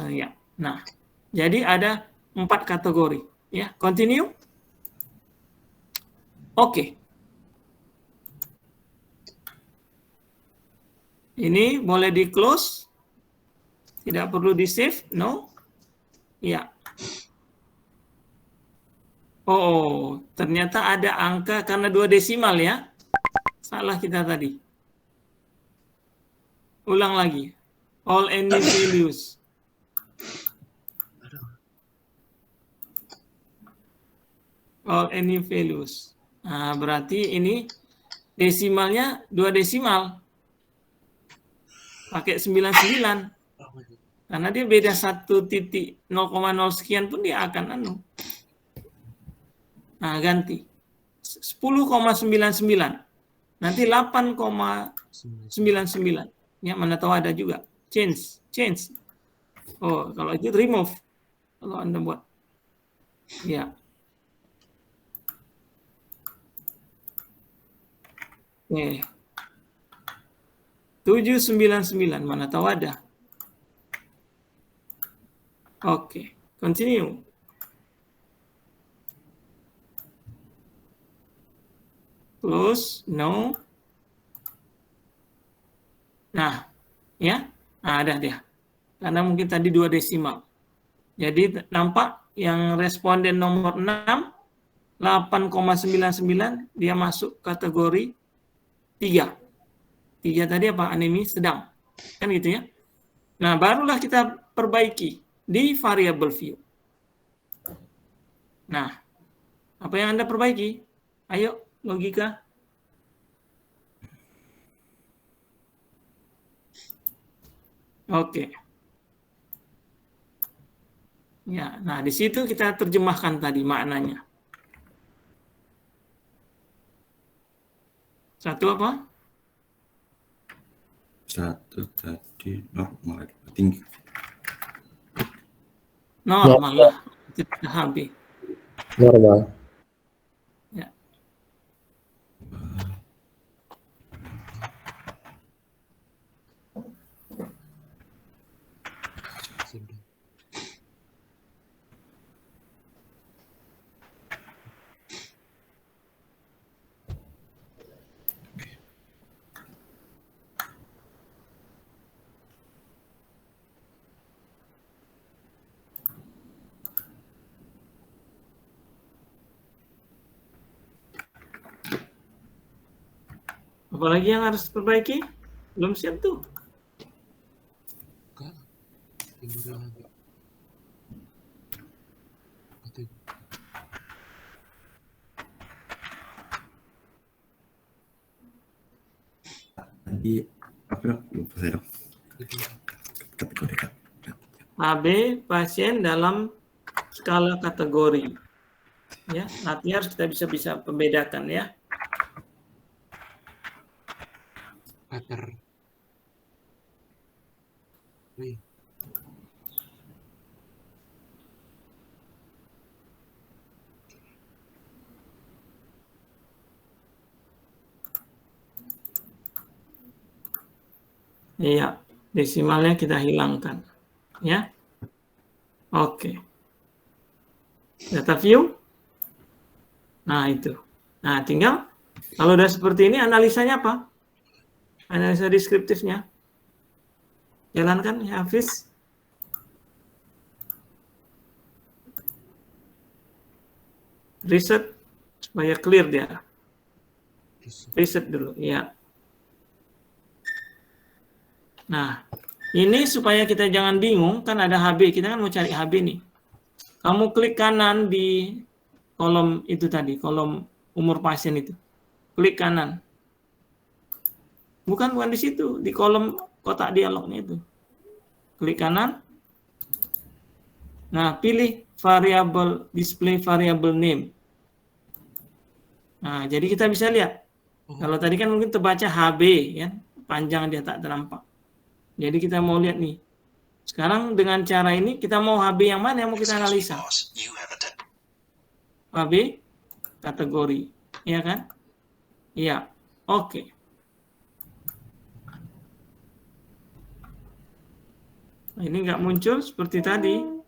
S3: Ya. Nah, jadi ada 4 kategori ya. Continue. Oke. Ini boleh di close. Tidak perlu di save. No. Ya. Oh, ternyata ada angka karena 2 desimal ya. Salah kita tadi. Ulang lagi. All any values. All any values. Nah, berarti ini desimalnya 2 desimal. Pakai 99. Karena dia beda 1.0,0 sekian pun dia akan anu. Nah, ganti. 10,99. Nanti 8,99. Ya, mana tahu ada juga. Change. Oh, kalau itu remove. Kalau Anda buat. Ya. Nih. 799. Mana tahu ada. Oke. Continue. Close, no. Nah, ya. Nah, ada dia. Karena mungkin tadi 2 desimal. Jadi nampak yang responden nomor 6, 8,99 dia masuk kategori 3. 3 tadi apa? Anemi sedang. Kan gitu ya. Nah, barulah kita perbaiki di variable view. Nah, apa yang Anda perbaiki? Ayo, logika. Oke. Ya, nah di situ kita terjemahkan tadi maknanya. Satu apa?
S2: Satu tadi normal tinggi.
S3: Normal lah. Tidak habis.
S7: Normal.
S3: Ya. Apalagi yang harus diperbaiki? Belum siap tuh.
S2: Tadi apa dok? Lupa saya dok. Kategori.
S3: AB pasien dalam skala kategori. Ya, nanti harus kita bisa membedakan ya.
S1: Pater.
S3: Iya, desimalnya kita hilangkan. Ya. Oke. Data view. Nah, itu. Nah, tinggal kalau udah seperti ini analisanya apa? Analisa deskriptifnya. Jalankan ya, Hafiz. Reset supaya clear dia. Reset dulu, ya. Nah, ini supaya kita jangan bingung, kan ada HB, kita kan mau cari HB nih. Kamu klik kanan di kolom itu tadi, kolom umur pasien itu. Klik kanan. Bukan di situ, di kolom kotak dialognya itu. Klik kanan. Nah, pilih variable, display variable name. Nah, jadi kita bisa lihat. Kalau tadi kan mungkin terbaca HB, ya, panjang dia tak ternampak. Jadi kita mau lihat nih. Sekarang dengan cara ini kita mau HB yang mana yang mau kita analisa? HB kategori, ya kan? Iya, oke. Nah, ini nggak muncul seperti tadi.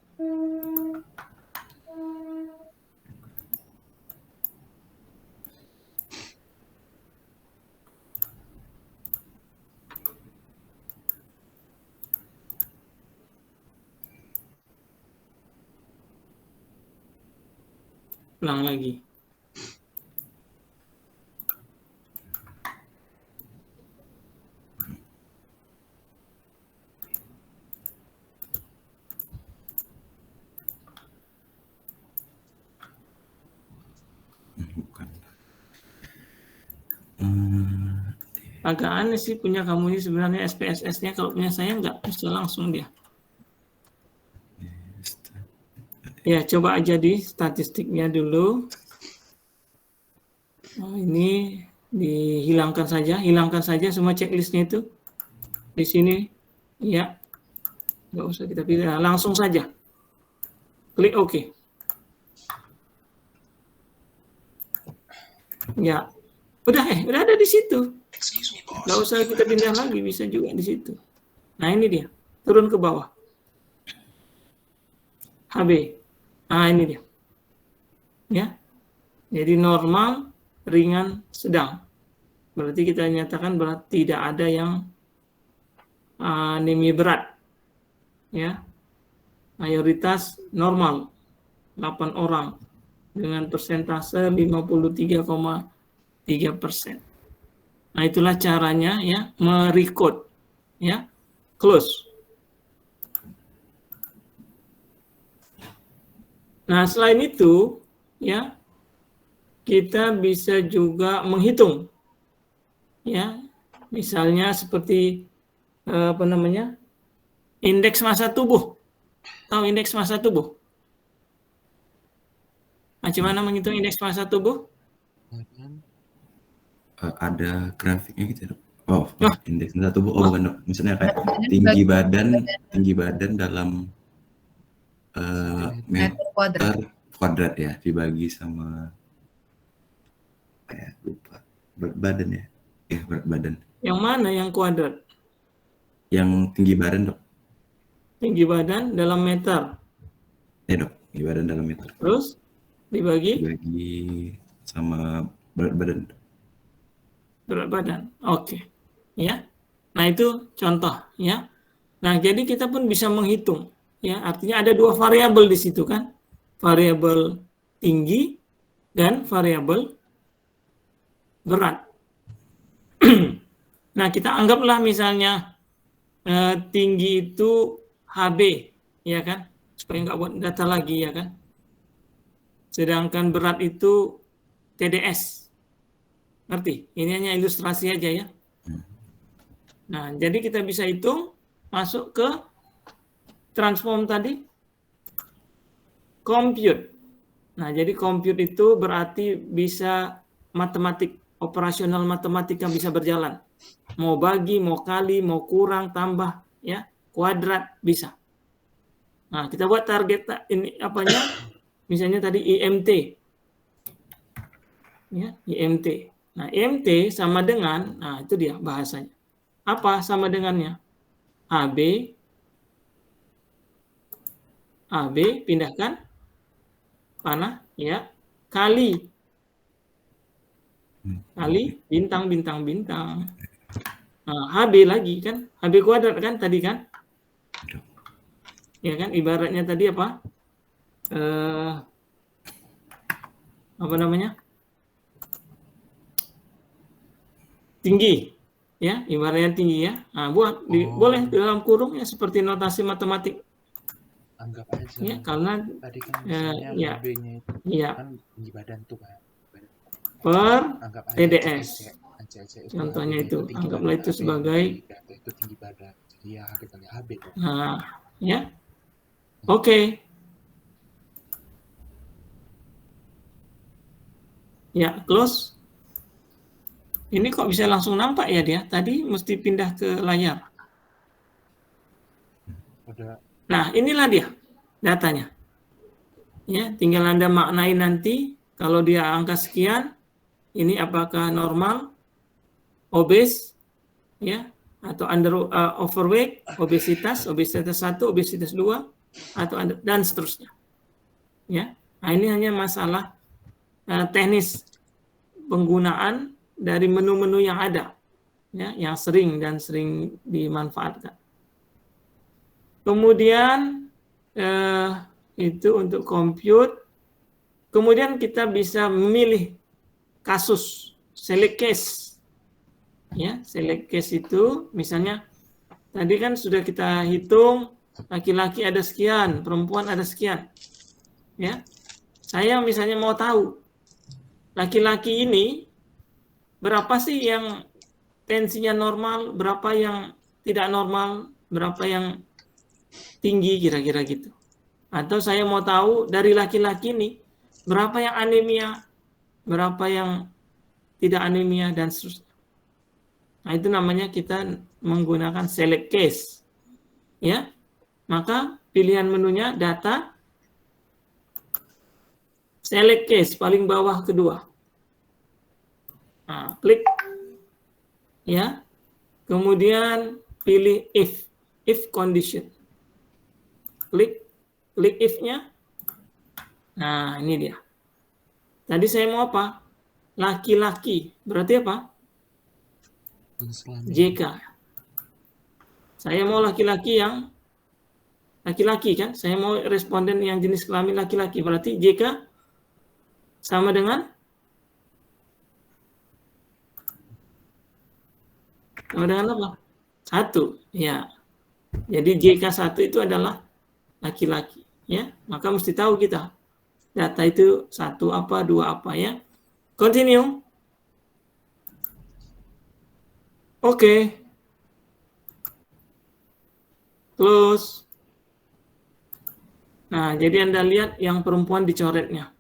S3: Ulang lagi.
S2: Bukan.
S3: Agak aneh sih punya kamu ini sebenarnya SPSS-nya, kalau punya saya nggak bisa langsung dia. Ya, coba aja di statistiknya dulu. Nah, ini dihilangkan saja, hilangkan saja semua checklistnya itu. Di sini, ya, nggak usah kita pilih, nah, langsung saja. Klik OK. Ya, udah ada di situ. Nggak usah kita pindah lagi, bisa juga di situ. Nah, ini dia, turun ke bawah. HB. Nah, ini dia. Ya. Jadi normal, ringan, sedang. Berarti kita nyatakan berarti tidak ada yang anemia berat. Ya. Mayoritas normal. 8 orang dengan persentase 53,3%. Nah, itulah caranya ya, merecord ya. Close. Nah, selain itu, ya, kita bisa juga menghitung, ya, misalnya seperti indeks massa tubuh. Tahu indeks massa tubuh? Macam mana menghitung indeks massa tubuh?
S2: Ada grafiknya gitu, Dok. Oh, indeks massa tubuh. Oh, bukan, Dok. Misalnya kayak tinggi badan dalam meter kuadrat ya, dibagi sama lupa berat badan ya. Berat badan.
S3: Yang mana yang kuadrat?
S2: Yang tinggi badan, Dok.
S3: Tinggi badan dalam meter.
S2: Dok, tinggi badan dalam meter.
S3: Terus dibagi sama berat badan. Berat badan. Oke. Ya. Nah, itu contoh ya. Nah, jadi kita pun bisa menghitung. Ya, artinya ada dua variabel di situ kan, variabel tinggi dan variabel berat. Nah, kita anggaplah misalnya tinggi itu HB, ya kan, supaya nggak buat data lagi, ya kan. Sedangkan berat itu TDS, ngerti? Ini hanya ilustrasi aja ya. Nah, jadi kita bisa hitung, masuk ke transform tadi, compute. Nah, jadi compute itu berarti bisa matematik, operasional matematika bisa berjalan. Mau bagi, mau kali, mau kurang, tambah, ya, kuadrat bisa. Nah, kita buat target ini apanya? Misalnya tadi IMT. Ya, IMT. Nah, IMT sama dengan, nah itu dia bahasanya. apa sama dengannya? AB pindahkan panah ya, kali bintang. Nah, HB lagi kan, HB kuadrat kan tadi kan? Ya kan, ibaratnya tadi apa? Apa namanya? Tinggi. Ya, ibaratnya tinggi ya. Nah, boleh dalam kurung ya seperti notasi matematik.
S1: Anggap aja.
S3: Ya, karena
S1: tadi kan misalnya
S3: ya,
S1: HB-nya itu
S3: ya,
S1: kan tinggi badan tuh kan.
S3: per
S1: Anggap aja
S3: TDS.
S1: CC
S3: Contohnya
S1: HB-nya
S3: itu,
S1: tinggi
S3: anggaplah
S1: badan,
S3: itu sebagai
S1: data itu tinggi badan. Jadi ya kita lihat HB dong.
S3: nah, ya. Oke. Ya, close. Ini kok bisa langsung nampak ya dia? Tadi mesti pindah ke layar.
S1: Udah.
S3: Nah, inilah dia datanya. Ya, tinggal Anda maknai nanti kalau dia angka sekian, ini apakah normal, obes, ya, atau overweight, obesitas 1, obesitas 2, atau dan seterusnya. Ya. Nah, ini hanya masalah teknis penggunaan dari menu-menu yang ada, ya, yang sering dimanfaatkan. Kemudian itu untuk compute. Kemudian kita bisa memilih kasus, select case. Ya, select case itu misalnya tadi kan sudah kita hitung laki-laki ada sekian, perempuan ada sekian. Ya. Saya misalnya mau tahu laki-laki ini berapa sih yang tensinya normal, berapa yang tidak normal, berapa yang tinggi kira-kira gitu. Atau saya mau tahu dari laki-laki ini berapa yang anemia, berapa yang tidak anemia dan seterusnya. Nah, itu namanya kita menggunakan select case. Ya. Maka pilihan menunya data select case paling bawah kedua. Nah, klik ya. Kemudian pilih if condition. Klik if-nya. Nah, ini dia. Tadi saya mau apa? Laki-laki. Berarti apa? JK. Saya mau laki-laki kan? Saya mau responden yang jenis kelamin laki-laki. Berarti JK sama dengan apa? 1. Ya. Jadi JK1 itu adalah laki-laki. Ya. Maka mesti tahu kita. Data itu 1 apa, 2 apa ya. Continue. Oke. Close. Nah, jadi Anda lihat yang perempuan dicoretnya.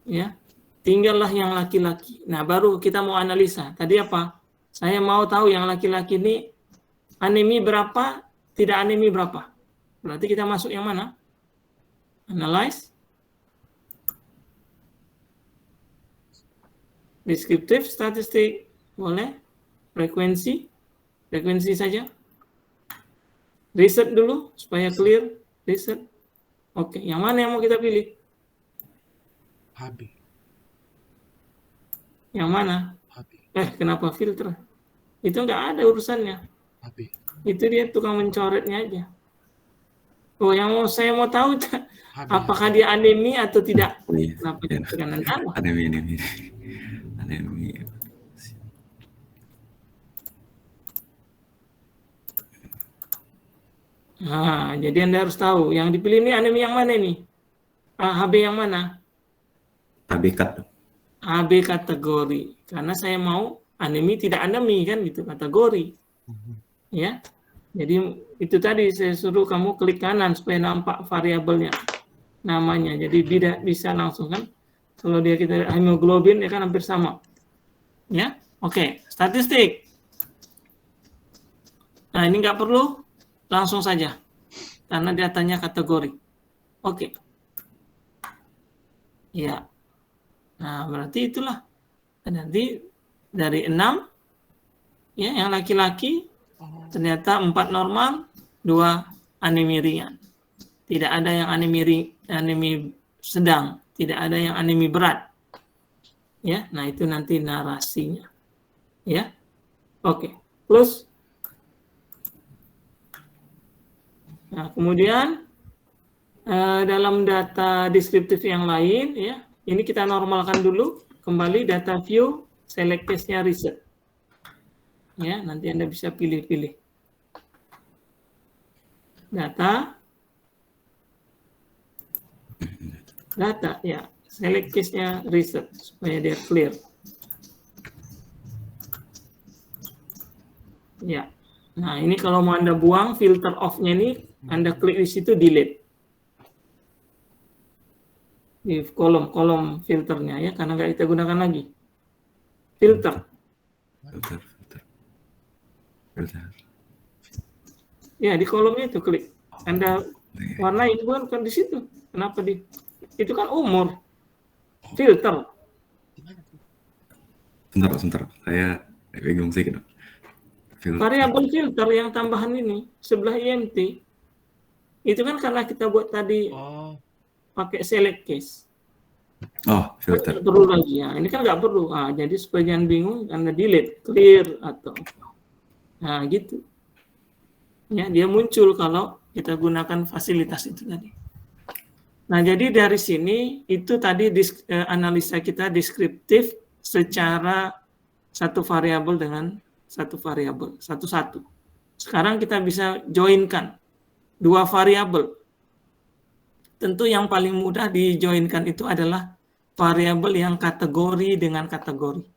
S3: Ya. Tinggallah yang laki-laki. Nah, baru kita mau analisa. Tadi apa? Saya mau tahu yang laki-laki ini anemi berapa, tidak anemi berapa. Berarti kita masuk yang mana? Analyze. Descriptive statistik. Boleh. Frekuensi saja. Reset dulu supaya clear. Reset. Oke, yang mana yang mau kita pilih?
S1: HB.
S3: Yang mana?
S1: HB.
S3: Kenapa filter? Itu nggak ada urusannya.
S1: HB.
S3: Itu dia tukang mencoretnya aja. Oh, saya mau tahu apakah dia anemi atau tidak?
S2: Iya.
S3: Kenapa tekanan tambah?
S2: Anemi.
S3: Nah, jadi Anda harus tahu yang dipilih ini anemi yang mana ini? HB yang mana?
S2: HB cut.
S3: HB kategori. Karena saya mau anemi tidak anemi kan gitu kategori. Ya. Jadi itu tadi saya suruh kamu klik kanan supaya nampak variabelnya namanya. Jadi bisa langsung kan. Kalau kita hemoglobin ya kan hampir sama. Ya. Oke, statistik. Nah, ini nggak perlu langsung saja karena datanya kategori. Oke. Ya. Nah, berarti itulah. Nanti dari 6 Ya, yang laki-laki
S1: Oh,
S3: ternyata 4 normal, 2 anemi ringan. Tidak ada yang anemi sedang, tidak ada yang anemi berat. Ya, nah itu nanti narasinya. Ya. Oke, close. Nah, kemudian dalam data deskriptif yang lain, ya, ini kita normalkan dulu. Kembali data view, select case-nya reset. Ya, nanti Anda bisa pilih-pilih. Data, ya, select case-nya reset supaya dia clear. Ya, nah ini kalau mau Anda buang filter off-nya ini, Anda klik di situ delete. Di kolom filternya ya, karena nggak kita gunakan lagi. Filter. Ya, di kolomnya itu klik. Anda warnai, bukan di situ. Kenapa itu kan umur. Filter.
S2: Sebentar. Saya bingung sih gitu.
S3: Variabel filter yang tambahan ini sebelah INT itu kan karena kita buat tadi pakai select case.
S2: Oh, filter.
S3: Nggak perlu lagi ya. Ini kan nggak perlu. Jadi supaya jangan bingung, Anda delete, clear atau nah gitu. Ya, dia muncul kalau kita gunakan fasilitas itu tadi. Nah, jadi dari sini itu tadi analisa kita deskriptif secara satu variabel dengan satu variabel, satu-satu. Sekarang kita bisa joinkan 2 variabel. Tentu yang paling mudah dijoinkan itu adalah variabel yang kategori dengan kategori.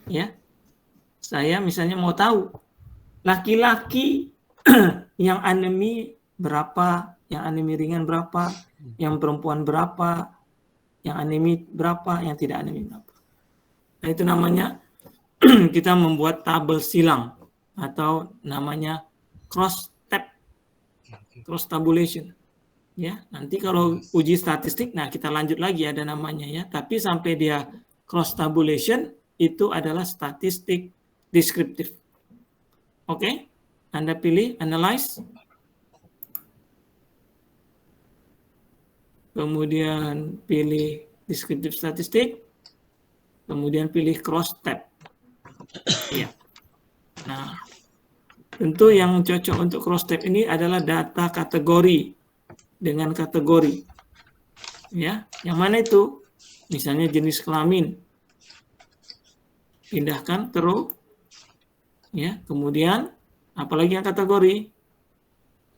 S3: Ya. Saya misalnya mau tahu laki-laki yang anemi berapa, yang anemi ringan berapa, yang perempuan berapa, yang anemi berapa, yang tidak anemi berapa. Nah, itu namanya kita membuat tabel silang atau namanya cross tabulation. Ya, nanti kalau uji statistik, nah kita lanjut lagi ada namanya ya. Tapi sampai dia cross tabulation itu adalah statistik deskriptif. Oke, Anda pilih analyze, kemudian pilih deskriptif statistik, kemudian pilih cross tab. Ya. Nah, tentu yang cocok untuk cross tab ini adalah data kategori dengan kategori. Ya, yang mana itu? Misalnya jenis kelamin. Pindahkan ke row. Ya, kemudian apalagi yang kategori?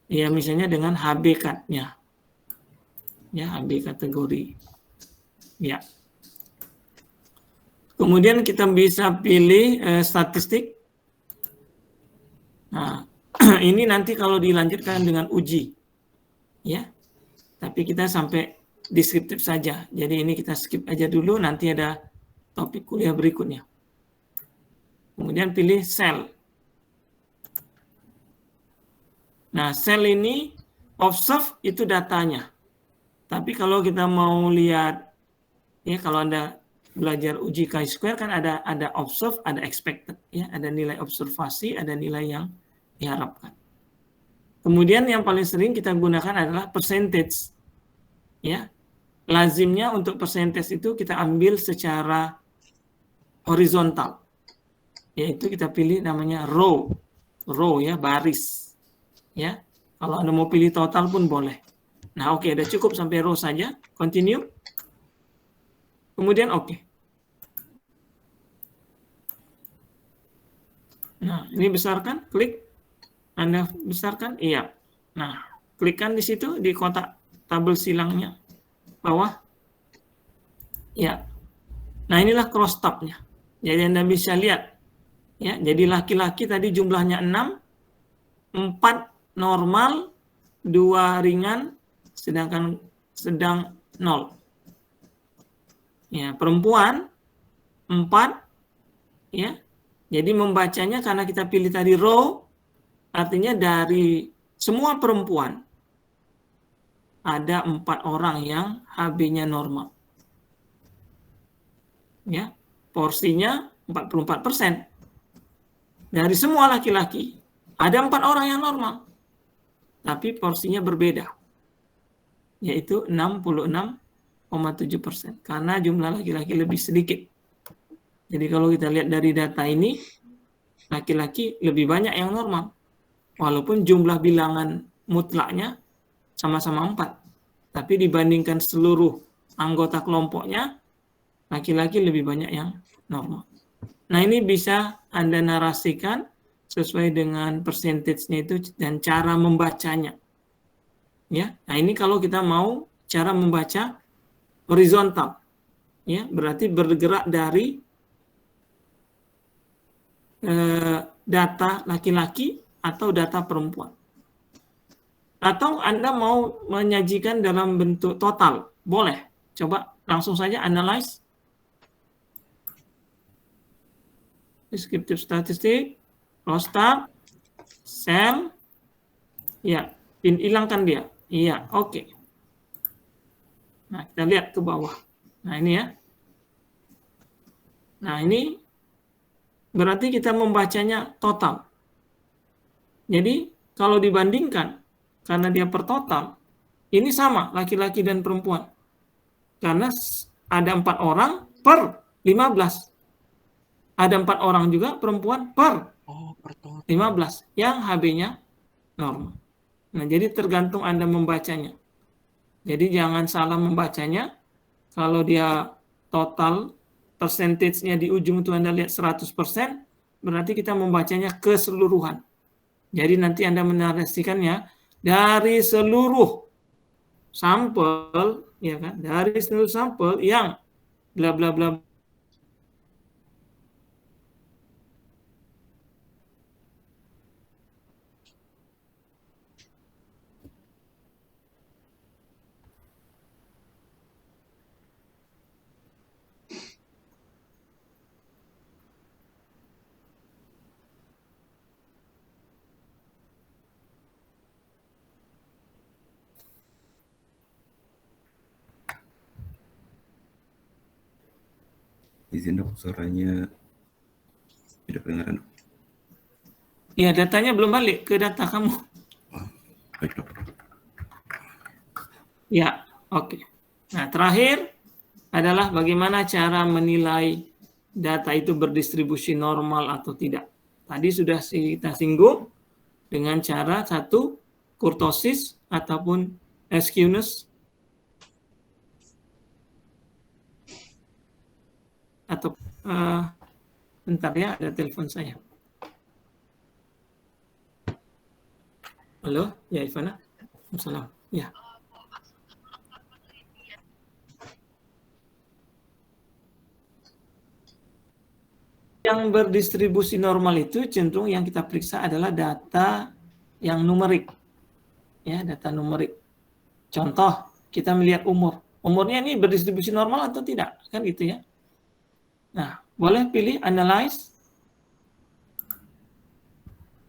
S3: Ya, misalnya dengan HB cut-nya. Ya, HB kategori. Ya. Kemudian kita bisa pilih statistik. Nah, ini nanti kalau dilanjutkan dengan uji. Ya. Tapi kita sampai deskriptif saja. Jadi ini kita skip aja dulu, nanti ada topik kuliah berikutnya. Kemudian pilih cell. Nah, cell ini observe itu datanya. Tapi kalau kita mau lihat, ya kalau Anda belajar uji chi-square kan ada observe, ada expected, ya ada nilai observasi, ada nilai yang diharapkan. Kemudian yang paling sering kita gunakan adalah percentage, ya. Lazimnya untuk percentage itu kita ambil secara horizontal, yaitu kita pilih namanya row ya, baris, ya. Kalau Anda mau pilih total pun boleh. Nah, oke, udah cukup sampai row saja. Continue. Kemudian oke. Nah, ini besarkan, klik. Anda besarkan, iya. Nah, klikkan di situ di kotak tabel silangnya bawah. Ya. Nah, inilah cross tab-nya. Jadi Anda bisa lihat. Ya, jadi laki-laki tadi jumlahnya 6, 4 normal, 2 ringan, sedangkan sedang 0. Ya, perempuan 4, ya. Jadi membacanya karena kita pilih tadi row, artinya dari semua perempuan ada 4 orang yang HB-nya normal. Ya, porsinya 44%. dari semua laki-laki ada 4 orang yang normal, tapi porsinya berbeda, yaitu 66,7%, karena jumlah laki-laki lebih sedikit. Jadi kalau kita lihat dari data ini, laki-laki lebih banyak yang normal, walaupun jumlah bilangan mutlaknya sama-sama 4. Tapi dibandingkan seluruh anggota kelompoknya, laki-laki lebih banyak yang normal. Nah, ini bisa Anda narasikan sesuai dengan persentasenya itu dan cara membacanya. Ya, nah ini kalau kita mau cara membaca horizontal, ya, berarti bergerak dari data laki-laki atau data perempuan. Atau Anda mau menyajikan dalam bentuk total, boleh. Coba langsung saja analyze. Descriptive statistik, roster, cell, ya, hilangkan dia. Iya, oke. Nah, kita lihat ke bawah. Nah, ini ya. Nah, ini berarti kita membacanya total. Jadi, kalau dibandingkan, karena dia per total, ini sama laki-laki dan perempuan. Karena ada 4 orang per 15. Ada 4 orang juga perempuan per 15 yang HB-nya normal. Nah, jadi tergantung Anda membacanya. Jadi jangan salah membacanya. Kalau dia total persentage-nya di ujung itu Anda lihat 100%, berarti kita membacanya keseluruhan. Jadi nanti Anda menarasikannya dari seluruh sampel, ya kan? Dari seluruh sampel yang bla bla bla.
S2: Izin dok, suaranya tidak kedengaran.
S3: Ya, datanya belum balik ke data kamu.
S2: Baik dok.
S3: Ya, oke. Nah, terakhir adalah bagaimana cara menilai data itu berdistribusi normal atau tidak. Tadi sudah kita singgung dengan cara satu, kurtosis ataupun skewness, atau bentar ya, ada telepon saya. Halo, ya Ivana. Assalamualaikum. Ya. Yang berdistribusi normal itu cenderung yang kita periksa adalah data yang numerik. Ya, data numerik. Contoh, kita melihat umur. Umurnya ini berdistribusi normal atau tidak? Kan gitu ya. Nah, boleh pilih analyze.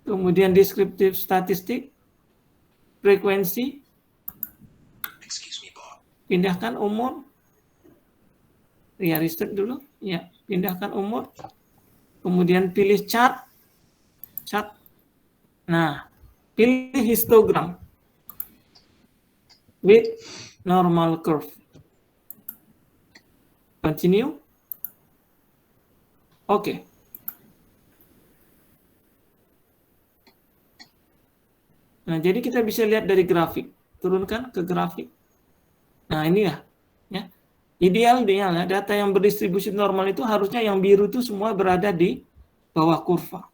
S3: Kemudian descriptive statistik, frekuensi. Pindahkan umur. Ya, reset dulu. Ya, pindahkan umur. Kemudian pilih chart. Chart. Nah, pilih histogram with normal curve. Continue. Oke. Nah, jadi kita bisa lihat dari grafik. Turunkan ke grafik. Nah, ini ya. Idealnya data yang berdistribusi normal itu harusnya yang biru itu semua berada di bawah kurva.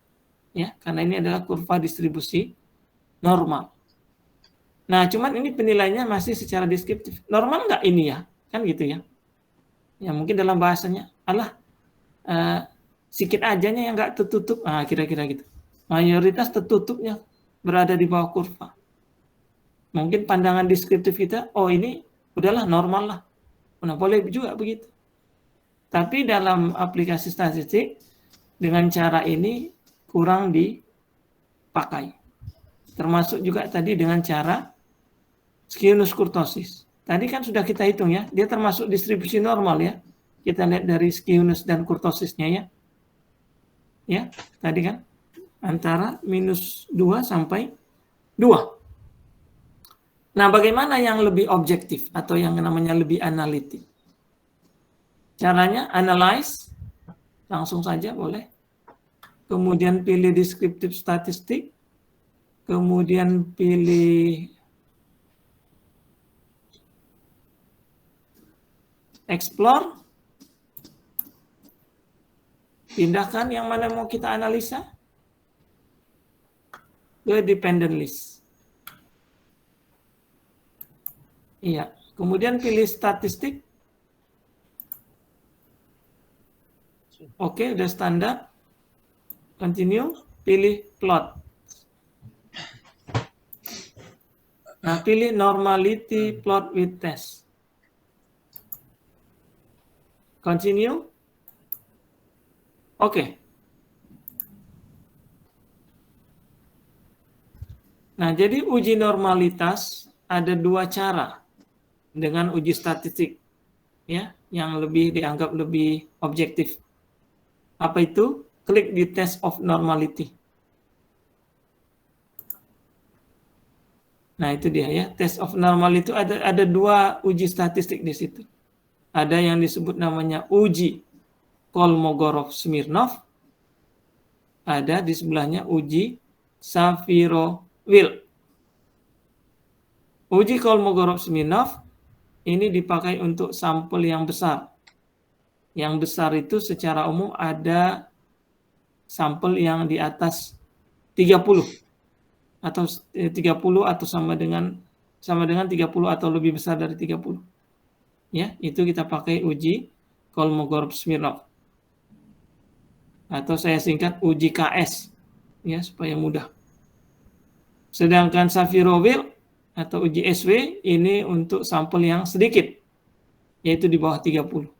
S3: Ya, karena ini adalah kurva distribusi normal. Nah, cuman ini penilaiannya masih secara deskriptif. Normal nggak ini ya? Kan gitu ya. Ya, mungkin dalam bahasanya, sedikit ajanya yang nggak tertutup. Nah, kira-kira gitu. Mayoritas tertutupnya berada di bawah kurva. Mungkin pandangan deskriptif kita, oh ini udahlah normal lah. Nah, boleh juga begitu. Tapi dalam aplikasi statistik, dengan cara ini kurang dipakai. Termasuk juga tadi dengan cara skewness kurtosis. Tadi kan sudah kita hitung ya, dia termasuk distribusi normal ya. Kita lihat dari skewness dan kurtosisnya ya. Ya, tadi kan antara -2 sampai 2. Nah, bagaimana yang lebih objektif atau yang namanya lebih analitik? Caranya analyze, langsung saja boleh. Kemudian pilih descriptive statistik, kemudian pilih explore, pindahkan yang mana mau kita analisa ke dependent list. Iya, kemudian pilih statistik. Oke, udah standar. Continue, pilih plot. Nah, pilih normality plot with test. Continue. Oke. Nah, jadi uji normalitas ada 2 cara dengan uji statistik, ya, yang lebih dianggap lebih objektif. Apa itu? Klik di test of normality. Nah, itu dia ya. Test of normality itu ada 2 uji statistik di situ. Ada yang disebut namanya uji Kolmogorov-Smirnov. Ada di sebelahnya uji Shapiro-Wilk. Uji Kolmogorov-Smirnov ini dipakai untuk sampel yang besar. Yang besar itu secara umum ada sampel yang di atas 30 atau 30 atau sama dengan 30 atau lebih besar dari 30. Ya, itu kita pakai uji Kolmogorov-Smirnov. Atau saya singkat uji KS, ya, supaya mudah. Sedangkan Shapiro-Wilk atau uji SW ini untuk sampel yang sedikit, yaitu di bawah 30.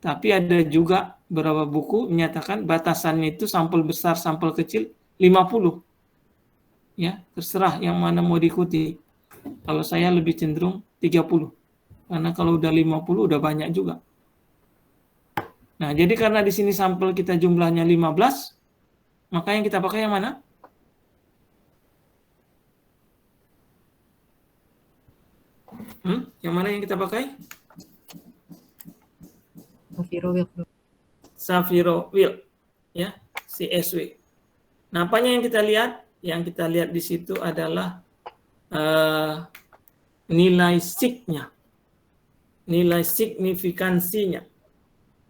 S3: Tapi ada juga beberapa buku menyatakan batasannya itu sampel besar, sampel kecil 50. Ya, terserah yang mana mau diikuti. Kalau saya lebih cenderung 30. Karena kalau udah 50 udah banyak juga. Nah, jadi karena di sini sampel kita jumlahnya 15, maka yang kita pakai yang mana? Yang mana yang kita pakai?
S6: Shapiro-Wilk.
S3: Shapiro-Wilk, ya, CSW. Nah, apanya yang kita lihat? Yang kita lihat di situ adalah nilai sig-nya, nilai signifikansinya,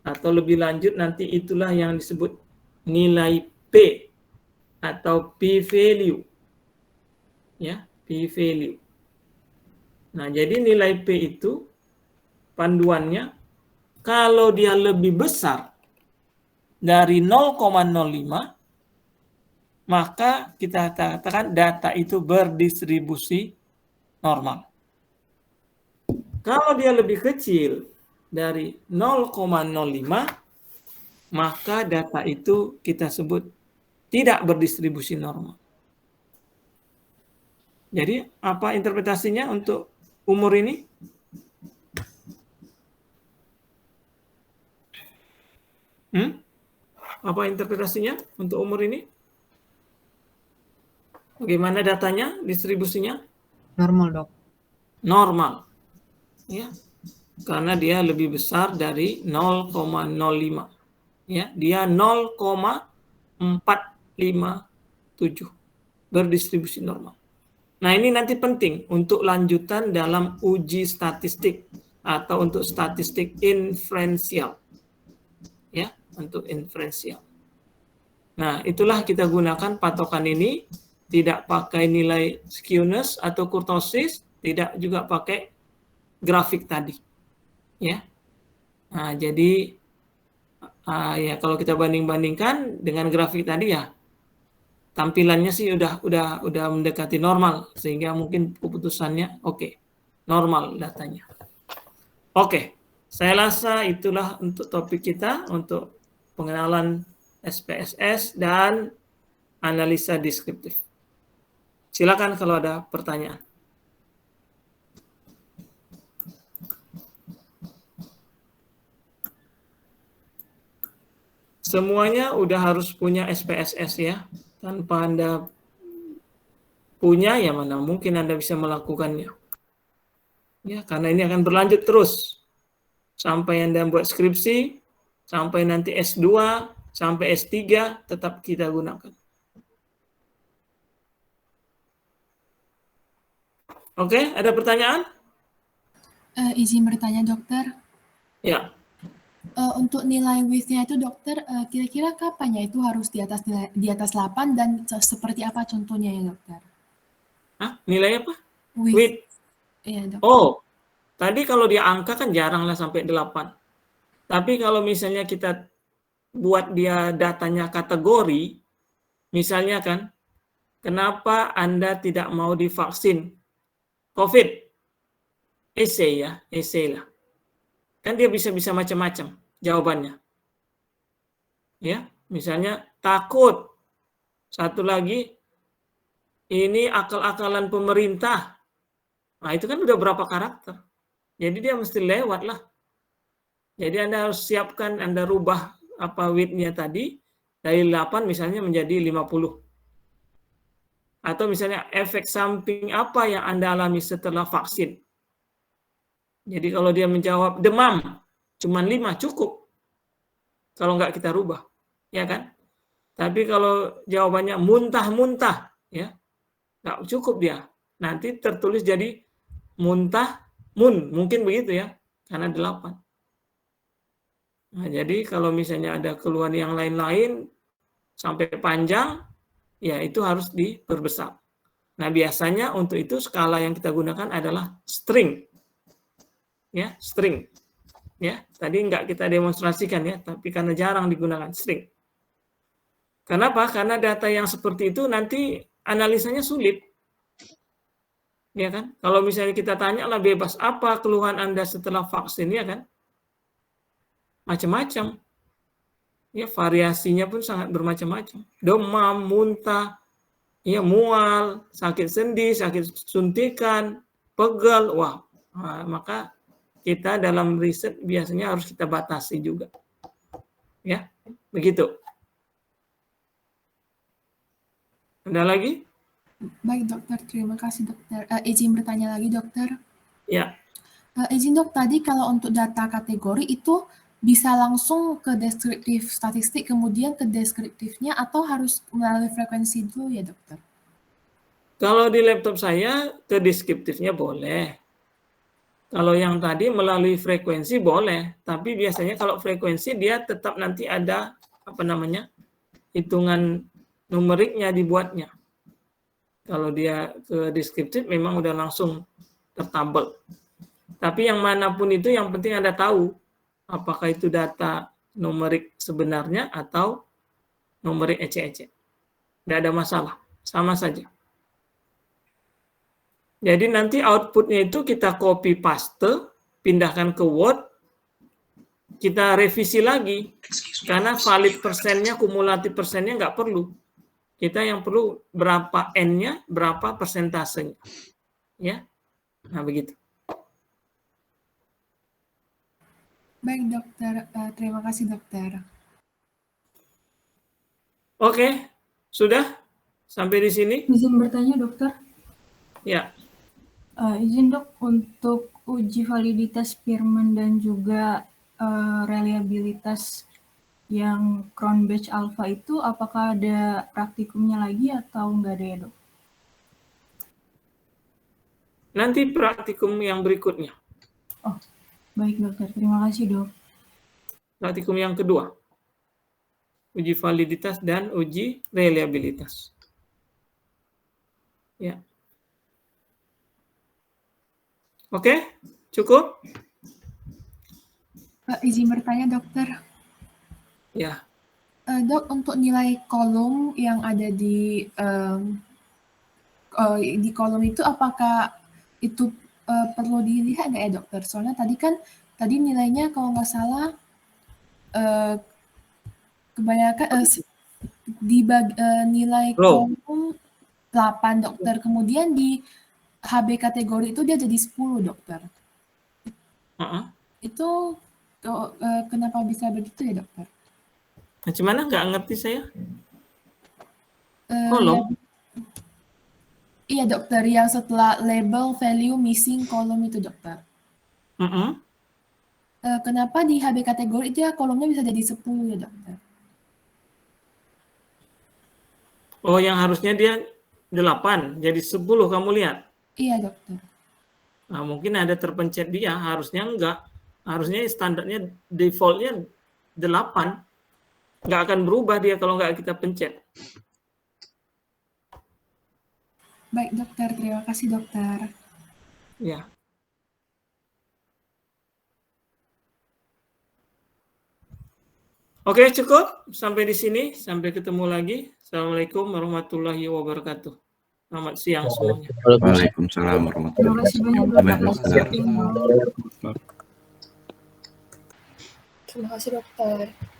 S3: atau lebih lanjut nanti itulah yang disebut nilai P atau p-value, ya, p-value. Nah, jadi nilai P itu panduannya kalau dia lebih besar dari 0,05, maka kita katakan data itu berdistribusi normal. Kalau dia lebih kecil dari 0,05, maka data itu kita sebut tidak berdistribusi normal. Jadi apa interpretasinya untuk umur ini? Apa interpretasinya untuk umur ini? Bagaimana datanya, distribusinya?
S6: Normal, Dok.
S3: Normal. Ya. Karena dia lebih besar dari 0,05. Ya, dia 0,457. Berdistribusi normal. Nah, ini nanti penting untuk lanjutan dalam uji statistik atau untuk statistik inferensial. Ya, untuk inferensial. Nah, itulah kita gunakan patokan ini. Tidak pakai nilai skewness atau kurtosis, tidak juga pakai grafik tadi, ya. Nah, jadi ya kalau kita banding-bandingkan dengan grafik tadi ya tampilannya sih udah mendekati normal sehingga mungkin keputusannya oke, normal datanya. Oke, saya rasa itulah untuk topik kita untuk pengenalan SPSS dan analisa deskriptif. Silakan kalau ada pertanyaan. semuanya udah harus punya SPSS ya. Tanpa Anda punya, ya mana mungkin Anda bisa melakukannya. Ya, karena ini akan berlanjut terus. Sampai Anda buat skripsi, sampai nanti S2, sampai S3, tetap kita gunakan. Oke, ada pertanyaan?
S7: Izin bertanya dokter,
S3: Ya.
S7: untuk nilai WIS-nya itu dokter, kira-kira kapan ya itu harus di atas 8 dan seperti apa contohnya ya dokter?
S3: Hah? Nilai apa?
S7: WIS.
S3: WIT.
S7: Iya dokter.
S3: Oh, tadi kalau dia angka kan jarang lah sampai 8. Tapi kalau misalnya kita buat dia datanya kategori, misalnya kan, kenapa Anda tidak mau divaksin COVID? Essay ya, essay lah. Kan dia bisa macam-macam jawabannya. Ya, misalnya takut. Satu lagi, ini akal-akalan pemerintah. Nah, itu kan udah berapa karakter. Jadi dia mesti lewat lah. Jadi Anda harus siapkan, Anda rubah apa width-nya tadi, dari 8 misalnya menjadi 50. Atau misalnya efek samping apa yang Anda alami setelah vaksin. Jadi kalau dia menjawab demam, cuma 5 cukup. Kalau nggak kita rubah, ya kan? Tapi kalau jawabannya muntah-muntah, ya nggak cukup dia. Nanti tertulis jadi muntah, mungkin begitu ya, karena 8. Nah, jadi kalau misalnya ada keluhan yang lain-lain sampai panjang, ya itu harus diperbesar. Nah, biasanya untuk itu skala yang kita gunakan adalah string. Ya, string. Ya, tadi nggak kita demonstrasikan ya, tapi karena jarang digunakan string. Kenapa? Karena data yang seperti itu nanti analisanya sulit. Ya kan? Kalau misalnya kita tanya lah bebas, apa keluhan Anda setelah vaksin, ya kan? Macam-macam. Ya, variasinya pun sangat bermacam-macam. Demam, muntah, ya mual, sakit sendi, sakit suntikan, pegal, wah, maka kita dalam riset biasanya harus kita batasi juga. Ya, begitu. Ada lagi?
S7: Baik dokter, terima kasih dokter. Izin bertanya lagi dokter.
S3: Ya.
S7: Izin dok, tadi kalau untuk data kategori itu bisa langsung ke deskriptif statistik, kemudian ke deskriptifnya, atau harus melalui frekuensi dulu ya dokter?
S3: Kalau di laptop saya ke deskriptifnya boleh. Kalau yang tadi melalui frekuensi boleh, tapi biasanya kalau frekuensi dia tetap nanti ada hitungan numeriknya dibuatnya. Kalau dia ke deskriptif memang udah langsung tertabel. Tapi yang manapun itu yang penting Anda tahu apakah itu data numerik sebenarnya atau numerik ecek-ecek. Tidak ada masalah, sama saja. Jadi nanti outputnya itu kita copy paste, pindahkan ke Word, kita revisi lagi. Karena valid persennya, kumulatif persennya nggak perlu. Kita yang perlu berapa N-nya, berapa persentasenya. Ya, nah begitu.
S7: Baik dokter, terima kasih dokter.
S3: Oke, sudah sampai di sini?
S8: Izin bertanya dokter.
S3: Ya.
S8: Izin dok, untuk uji validitas Spearman dan juga reliabilitas yang Cron Batch Alpha itu, apakah ada praktikumnya lagi atau enggak ada ya dok?
S3: Nanti praktikum yang berikutnya.
S8: Oh, baik dokter, terima kasih dok.
S3: Praktikum yang kedua. Uji validitas dan uji reliabilitas. Ya. Oke, cukup?
S7: Izin bertanya dokter.
S3: Ya.
S7: Dok, untuk nilai kolom yang ada di kolom itu, apakah itu perlu dilihat nggak ya dokter? Soalnya tadi nilainya kalau nggak salah kebanyakan nilai kolom 8 dokter, kemudian di HB kategori itu dia jadi 10 dokter. Itu kenapa bisa begitu ya dokter?
S3: Macam mana? Nggak ngerti saya.
S7: Eh,
S3: Kolom?
S7: Iya dokter, yang setelah label value missing column itu dokter.
S3: Mm-mm.
S7: Kenapa di HB kategori itu ya kolomnya bisa jadi 10 ya dokter?
S3: Oh, yang harusnya dia 8, jadi 10 kamu lihat.
S7: Iya dokter.
S3: Nah, mungkin ada terpencet dia, harusnya enggak. Harusnya standarnya defaultnya 8. Nggak akan berubah dia kalau nggak kita pencet.
S7: Baik dokter, terima kasih dokter.
S3: Ya. Oke, cukup. Sampai di sini. Sampai ketemu lagi. Assalamualaikum warahmatullahi wabarakatuh. Selamat siang semuanya.
S2: Waalaikumsalam warahmatullahi
S8: Terima kasih banyak
S2: wabarakatuh.
S8: Dok.
S4: Terima kasih dokter.